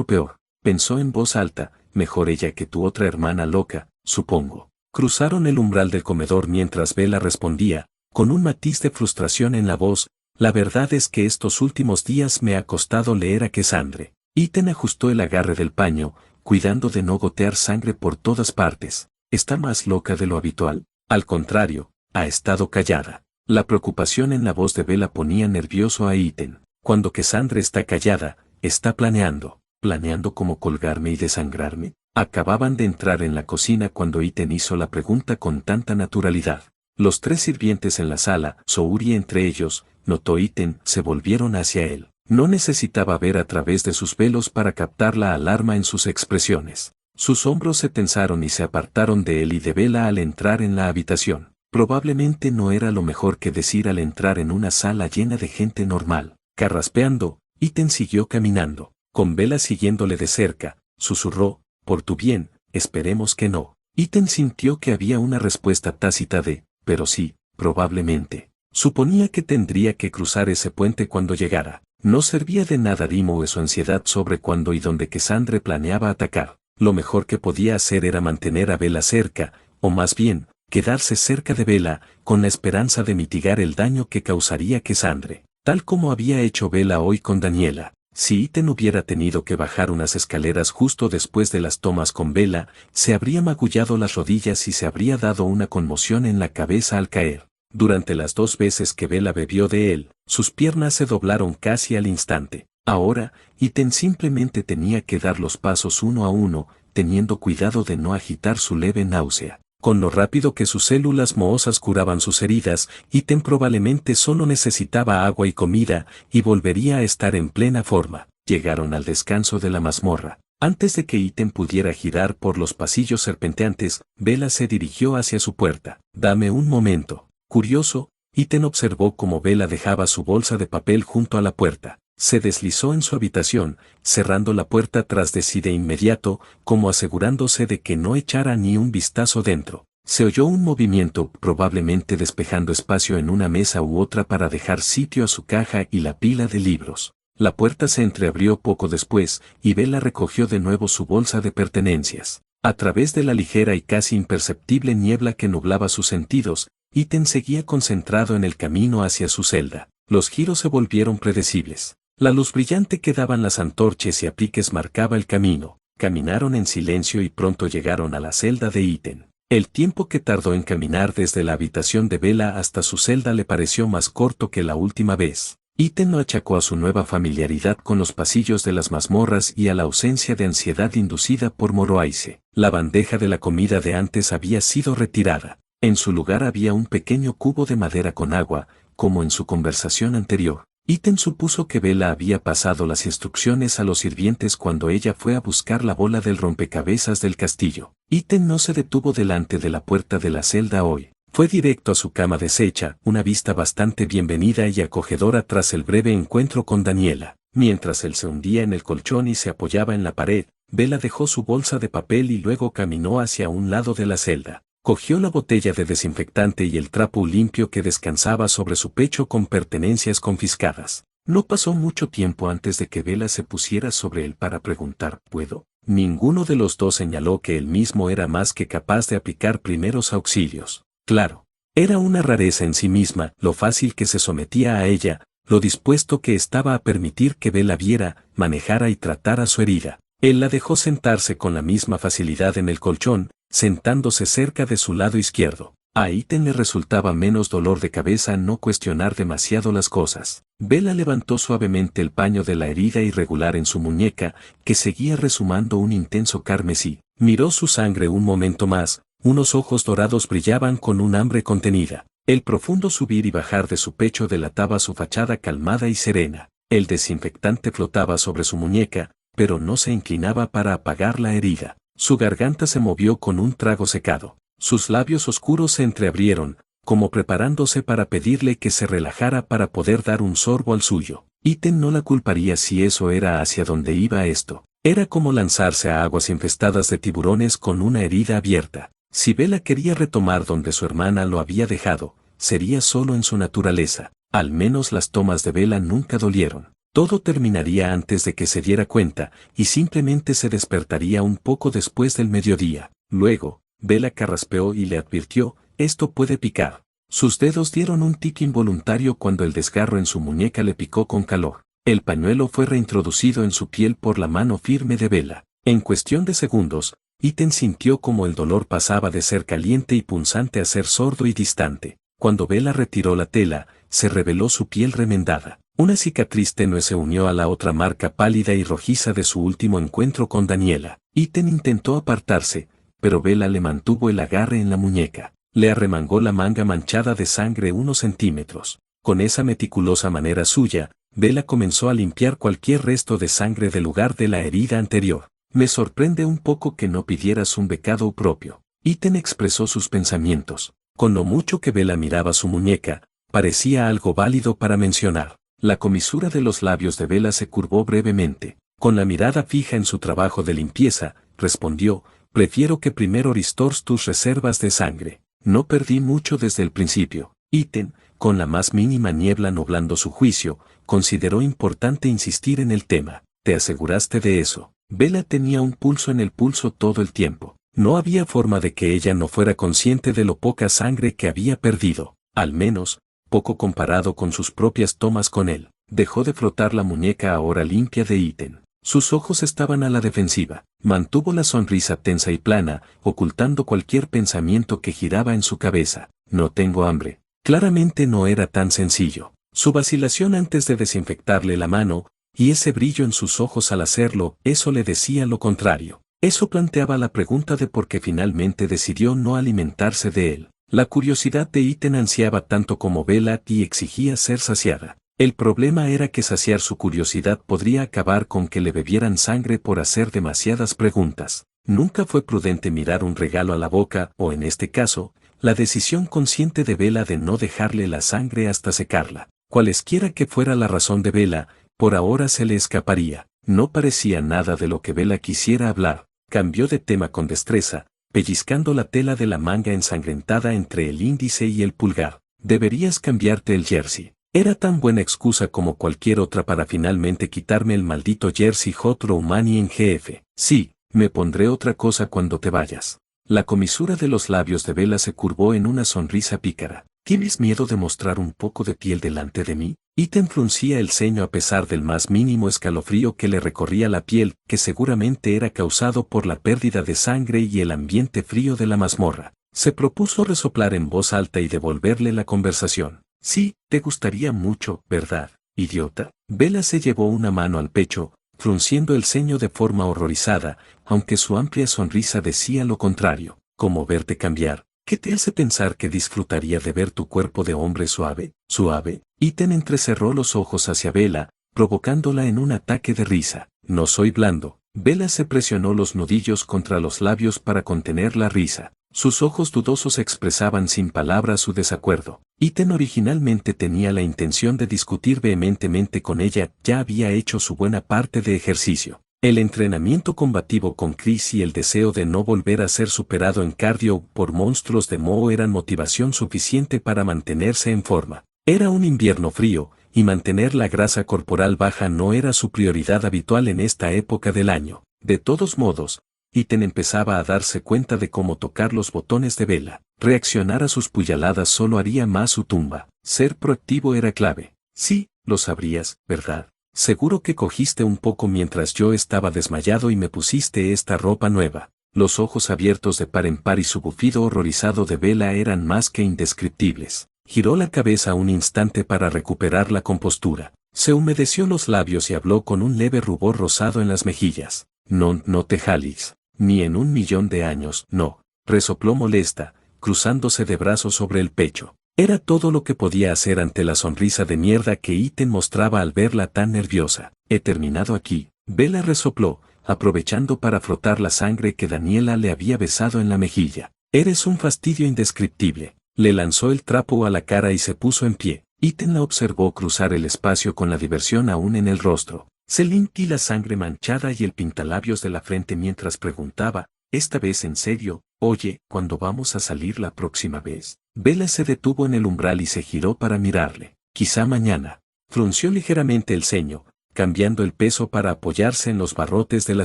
peor. Pensó en voz alta, mejor ella que tu otra hermana loca, supongo. Cruzaron el umbral del comedor mientras Bella respondía, con un matiz de frustración en la voz, la verdad es que estos últimos días me ha costado leer a Cassandre. Ethan ajustó el agarre del paño, cuidando de no gotear sangre por todas partes. ¿Está más loca de lo habitual? Al contrario, ha estado callada. La preocupación en la voz de Bella ponía nervioso a Ethan. Cuando Cassandra está callada, está planeando. ¿Planeando cómo colgarme y desangrarme? Acababan de entrar en la cocina cuando Ethan hizo la pregunta con tanta naturalidad. Los 3 sirvientes en la sala, Souri entre ellos, notó Ethan, se volvieron hacia él. No necesitaba ver a través de sus velos para captar la alarma en sus expresiones. Sus hombros se tensaron y se apartaron de él y de Bella al entrar en la habitación. Probablemente no era lo mejor que decir al entrar en una sala llena de gente normal. Carraspeando, Ethan siguió caminando, con Bella siguiéndole de cerca. Susurró, por tu bien, esperemos que no. Ethan sintió que había una respuesta tácita de, pero sí, probablemente. Suponía que tendría que cruzar ese puente cuando llegara. No servía de nada Dimo su ansiedad sobre cuándo y dónde Cassandra planeaba atacar. Lo mejor que podía hacer era mantener a Bella cerca, o más bien, quedarse cerca de Bella, con la esperanza de mitigar el daño que causaría Cassandra, tal como había hecho Bella hoy con Daniela. Si Ethan hubiera tenido que bajar unas escaleras justo después de las tomas con Bella, se habría magullado las rodillas y se habría dado una conmoción en la cabeza al caer. Durante las 2 veces que Bella bebió de él, sus piernas se doblaron casi al instante. Ahora, Ethan simplemente tenía que dar los pasos uno a uno, teniendo cuidado de no agitar su leve náusea. Con lo rápido que sus células mohosas curaban sus heridas, Ethan probablemente solo necesitaba agua y comida, y volvería a estar en plena forma. Llegaron al descanso de la mazmorra. Antes de que Ethan pudiera girar por los pasillos serpenteantes, Bella se dirigió hacia su puerta. Dame un momento. Curioso, Ethan observó cómo Bella dejaba su bolsa de papel junto a la puerta. Se deslizó en su habitación, cerrando la puerta tras de sí de inmediato, como asegurándose de que no echara ni un vistazo dentro. Se oyó un movimiento, probablemente despejando espacio en una mesa u otra para dejar sitio a su caja y la pila de libros. La puerta se entreabrió poco después, y Bella recogió de nuevo su bolsa de pertenencias. A través de la ligera y casi imperceptible niebla que nublaba sus sentidos, Ethan seguía concentrado en el camino hacia su celda. Los giros se volvieron predecibles. La luz brillante que daban las antorchas y apliques marcaba el camino. Caminaron en silencio y pronto llegaron a la celda de Ethan. El tiempo que tardó en caminar desde la habitación de Bella hasta su celda le pareció más corto que la última vez. Ethan lo achacó a su nueva familiaridad con los pasillos de las mazmorras y a la ausencia de ansiedad inducida por Moroaise. La bandeja de la comida de antes había sido retirada. En su lugar había un pequeño cubo de madera con agua, como en su conversación anterior. Ethan supuso que Bella había pasado las instrucciones a los sirvientes cuando ella fue a buscar la bola del rompecabezas del castillo. Ethan no se detuvo delante de la puerta de la celda hoy. Fue directo a su cama deshecha, una vista bastante bienvenida y acogedora tras el breve encuentro con Daniela. Mientras él se hundía en el colchón y se apoyaba en la pared, Bella dejó su bolsa de papel y luego caminó hacia un lado de la celda. Cogió la botella de desinfectante y el trapo limpio que descansaba sobre su pecho con pertenencias confiscadas. No pasó mucho tiempo antes de que Bella se pusiera sobre él para preguntar, ¿puedo? Ninguno de los dos señaló que él mismo era más que capaz de aplicar primeros auxilios. Claro, era una rareza en sí misma, lo fácil que se sometía a ella, lo dispuesto que estaba a permitir que Bella viera, manejara y tratara su herida. Él la dejó sentarse con la misma facilidad en el colchón, sentándose cerca de su lado izquierdo. A Ethan le resultaba menos dolor de cabeza no cuestionar demasiado las cosas. Bella levantó suavemente el paño de la herida irregular en su muñeca, que seguía resumando un intenso carmesí. Miró su sangre un momento más, unos ojos dorados brillaban con un hambre contenida. El profundo subir y bajar de su pecho delataba su fachada calmada y serena. El desinfectante flotaba sobre su muñeca, pero no se inclinaba para apagar la herida. Su garganta se movió con un trago secado. Sus labios oscuros se entreabrieron, como preparándose para pedirle que se relajara para poder dar un sorbo al suyo. Ethan no la culparía si eso era hacia donde iba esto. Era como lanzarse a aguas infestadas de tiburones con una herida abierta. Si Bella quería retomar donde su hermana lo había dejado, sería solo en su naturaleza. Al menos las tomas de Bella nunca dolieron. Todo terminaría antes de que se diera cuenta, y simplemente se despertaría un poco después del mediodía. Luego, Bella carraspeó y le advirtió, esto puede picar. Sus dedos dieron un tic involuntario cuando el desgarro en su muñeca le picó con calor. El pañuelo fue reintroducido en su piel por la mano firme de Bella. En cuestión de segundos, Ethan sintió como el dolor pasaba de ser caliente y punzante a ser sordo y distante. Cuando Bella retiró la tela, se reveló su piel remendada. Una cicatriz tenue se unió a la otra marca pálida y rojiza de su último encuentro con Daniela. Ethan intentó apartarse, pero Bella le mantuvo el agarre en la muñeca. Le arremangó la manga manchada de sangre unos centímetros. Con esa meticulosa manera suya, Bella comenzó a limpiar cualquier resto de sangre del lugar de la herida anterior. Me sorprende un poco que no pidieras un becado propio. Ethan expresó sus pensamientos. Con lo mucho que Bella miraba su muñeca, parecía algo válido para mencionar. La comisura de los labios de Bella se curvó brevemente. Con la mirada fija en su trabajo de limpieza, respondió, prefiero que primero restores tus reservas de sangre. No perdí mucho desde el principio. Ethan, con la más mínima niebla nublando su juicio, consideró importante insistir en el tema. ¿Te aseguraste de eso? Bella tenía un pulso en el pulso todo el tiempo. No había forma de que ella no fuera consciente de lo poca sangre que había perdido. Al menos, poco comparado con sus propias tomas con él. Dejó de frotar la muñeca ahora limpia de Ethan. Sus ojos estaban a la defensiva. Mantuvo la sonrisa tensa y plana, ocultando cualquier pensamiento que giraba en su cabeza. No tengo hambre. Claramente no era tan sencillo. Su vacilación antes de desinfectarle la mano, y ese brillo en sus ojos al hacerlo, eso le decía lo contrario. Eso planteaba la pregunta de por qué finalmente decidió no alimentarse de él. La curiosidad de Ethan ansiaba tanto como Bella y exigía ser saciada. El problema era que saciar su curiosidad podría acabar con que le bebieran sangre por hacer demasiadas preguntas. Nunca fue prudente mirar un regalo a la boca, o en este caso, la decisión consciente de Bella de no dejarle la sangre hasta secarla. Cualesquiera que fuera la razón de Bella, por ahora se le escaparía. No parecía nada de lo que Bella quisiera hablar. Cambió de tema con destreza, pellizcando la tela de la manga ensangrentada entre el índice y el pulgar. Deberías cambiarte el jersey. Era tan buena excusa como cualquier otra para finalmente quitarme el maldito jersey Hot Romani en GF. Sí, me pondré otra cosa cuando te vayas. La comisura de los labios de Bella se curvó en una sonrisa pícara. ¿Tienes miedo de mostrar un poco de piel delante de mí? Ethan fruncía el ceño a pesar del más mínimo escalofrío que le recorría la piel, que seguramente era causado por la pérdida de sangre y el ambiente frío de la mazmorra. Se propuso resoplar en voz alta y devolverle la conversación. Sí, te gustaría mucho, ¿verdad, idiota? Bella se llevó una mano al pecho, frunciendo el ceño de forma horrorizada, aunque su amplia sonrisa decía lo contrario. ¿Cómo verte cambiar? ¿Qué te hace pensar que disfrutaría de ver tu cuerpo de hombre suave? ¿Suave? Ethan entrecerró los ojos hacia Bella, provocándola en un ataque de risa. No soy blando. Bella se presionó los nudillos contra los labios para contener la risa. Sus ojos dudosos expresaban sin palabras su desacuerdo. Ethan originalmente tenía la intención de discutir vehementemente con ella, ya había hecho su buena parte de ejercicio. El entrenamiento combativo con Chris y el deseo de no volver a ser superado en cardio por monstruos de moho eran motivación suficiente para mantenerse en forma. Era un invierno frío, y mantener la grasa corporal baja no era su prioridad habitual en esta época del año. De todos modos, Ethan empezaba a darse cuenta de cómo tocar los botones de Bella. Reaccionar a sus puñaladas solo haría más su tumba. Ser proactivo era clave. Sí, lo sabrías, ¿verdad? Seguro que cogiste un poco mientras yo estaba desmayado y me pusiste esta ropa nueva. Los ojos abiertos de par en par y su bufido horrorizado de Bella eran más que indescriptibles. Giró la cabeza un instante para recuperar la compostura. Se humedeció los labios y habló con un leve rubor rosado en las mejillas. No te jales. Ni en 1.000.000 de años, no. Resopló molesta, cruzándose de brazos sobre el pecho. Era todo lo que podía hacer ante la sonrisa de mierda que Ethan mostraba al verla tan nerviosa. He terminado aquí. Bella resopló, aprovechando para frotar la sangre que Daniela le había besado en la mejilla. Eres un fastidio indescriptible. Le lanzó el trapo a la cara y se puso en pie. Ethan la observó cruzar el espacio con la diversión aún en el rostro. Se limpió la sangre manchada y el pintalabios de la frente mientras preguntaba, esta vez en serio, oye, ¿cuándo vamos a salir la próxima vez? Bella se detuvo en el umbral y se giró para mirarle. Quizá mañana. Frunció ligeramente el ceño, cambiando el peso para apoyarse en los barrotes de la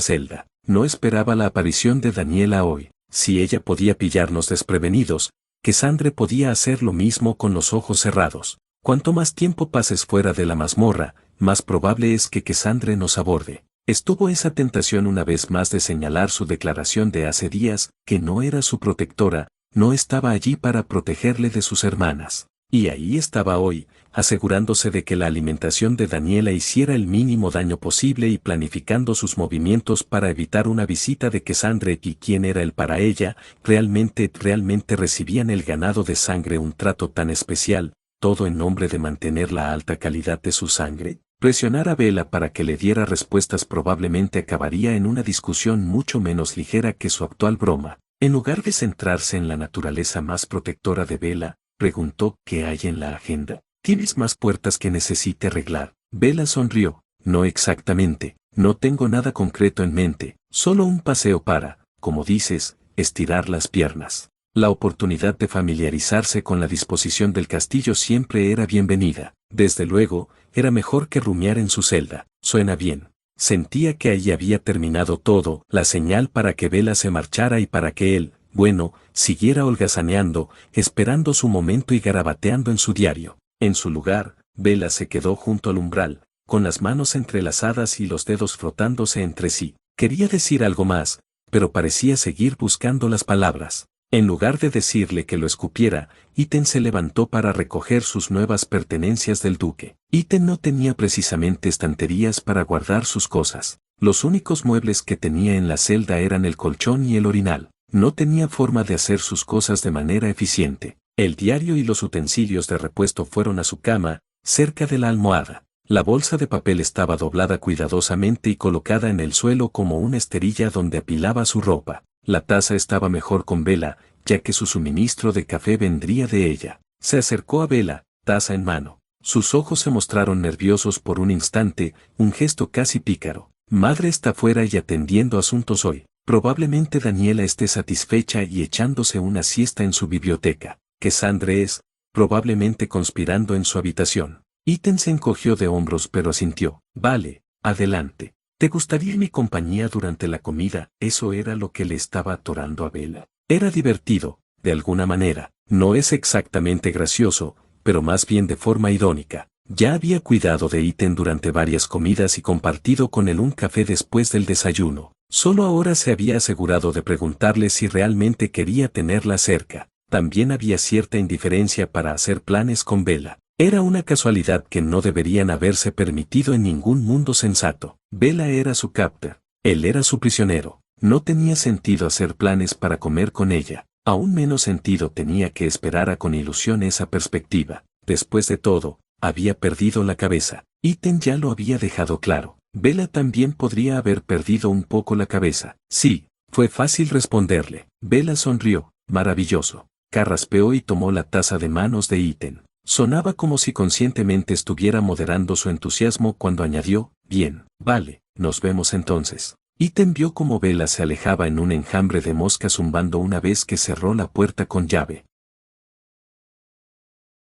celda. No esperaba la aparición de Daniela hoy. Si ella podía pillarnos desprevenidos, Cassandre podía hacer lo mismo con los ojos cerrados. Cuanto más tiempo pases fuera de la mazmorra, más probable es que Cassandre nos aborde. Estuvo esa tentación una vez más de señalar su declaración de hace días, que no era su protectora, no estaba allí para protegerle de sus hermanas. Y ahí estaba hoy, asegurándose de que la alimentación de Daniela hiciera el mínimo daño posible y planificando sus movimientos para evitar una visita de Cassandre y quién era él para ella. Realmente recibían el ganado de sangre un trato tan especial, todo en nombre de mantener la alta calidad de su sangre. Presionar a Bella para que le diera respuestas probablemente acabaría en una discusión mucho menos ligera que su actual broma. En lugar de centrarse en la naturaleza más protectora de Bella, preguntó qué hay en la agenda. ¿Tienes más puertas que necesite arreglar? Bella sonrió. No exactamente, no tengo nada concreto en mente, solo un paseo para, como dices, estirar las piernas. La oportunidad de familiarizarse con la disposición del castillo siempre era bienvenida. Desde luego, era mejor que rumiar en su celda. Suena bien. Sentía que allí había terminado todo, la señal para que Bella se marchara y para que él, bueno, siguiera holgazaneando, esperando su momento y garabateando en su diario. En su lugar, Bella se quedó junto al umbral, con las manos entrelazadas y los dedos frotándose entre sí. Quería decir algo más, pero parecía seguir buscando las palabras. En lugar de decirle que lo escupiera, Iten se levantó para recoger sus nuevas pertenencias del duque. Iten no tenía precisamente estanterías para guardar sus cosas. Los únicos muebles que tenía en la celda eran el colchón y el orinal. No tenía forma de hacer sus cosas de manera eficiente. El diario y los utensilios de repuesto fueron a su cama, cerca de la almohada. La bolsa de papel estaba doblada cuidadosamente y colocada en el suelo como una esterilla donde apilaba su ropa. La taza estaba mejor con Bella, ya que su suministro de café vendría de ella. Se acercó a Bella, taza en mano. Sus ojos se mostraron nerviosos por un instante, un gesto casi pícaro. Madre está fuera y atendiendo asuntos hoy. Probablemente Daniela esté satisfecha y echándose una siesta en su biblioteca. Cassandre es, probablemente conspirando en su habitación. Iten se encogió de hombros pero asintió. Vale, adelante. ¿Te gustaría mi compañía durante la comida? Eso era lo que le estaba atorando a Bella. Era divertido, de alguna manera. No es exactamente gracioso, pero más bien de forma irónica. Ya había cuidado de Iten durante varias comidas y compartido con él un café después del desayuno. Solo ahora se había asegurado de preguntarle si realmente quería tenerla cerca. También había cierta indiferencia para hacer planes con Bella. Era una casualidad que no deberían haberse permitido en ningún mundo sensato. Bella era su captor, él era su prisionero. No tenía sentido hacer planes para comer con ella. Aún menos sentido tenía que esperar a con ilusión esa perspectiva. Después de todo, había perdido la cabeza. Iten ya lo había dejado claro. Bella también podría haber perdido un poco la cabeza. Sí, fue fácil responderle. Bella sonrió. Maravilloso. Carraspeó y tomó la taza de manos de Iten. Sonaba como si conscientemente estuviera moderando su entusiasmo cuando añadió, bien, vale, nos vemos entonces. Iten vio cómo Bella se alejaba en un enjambre de moscas zumbando una vez que cerró la puerta con llave.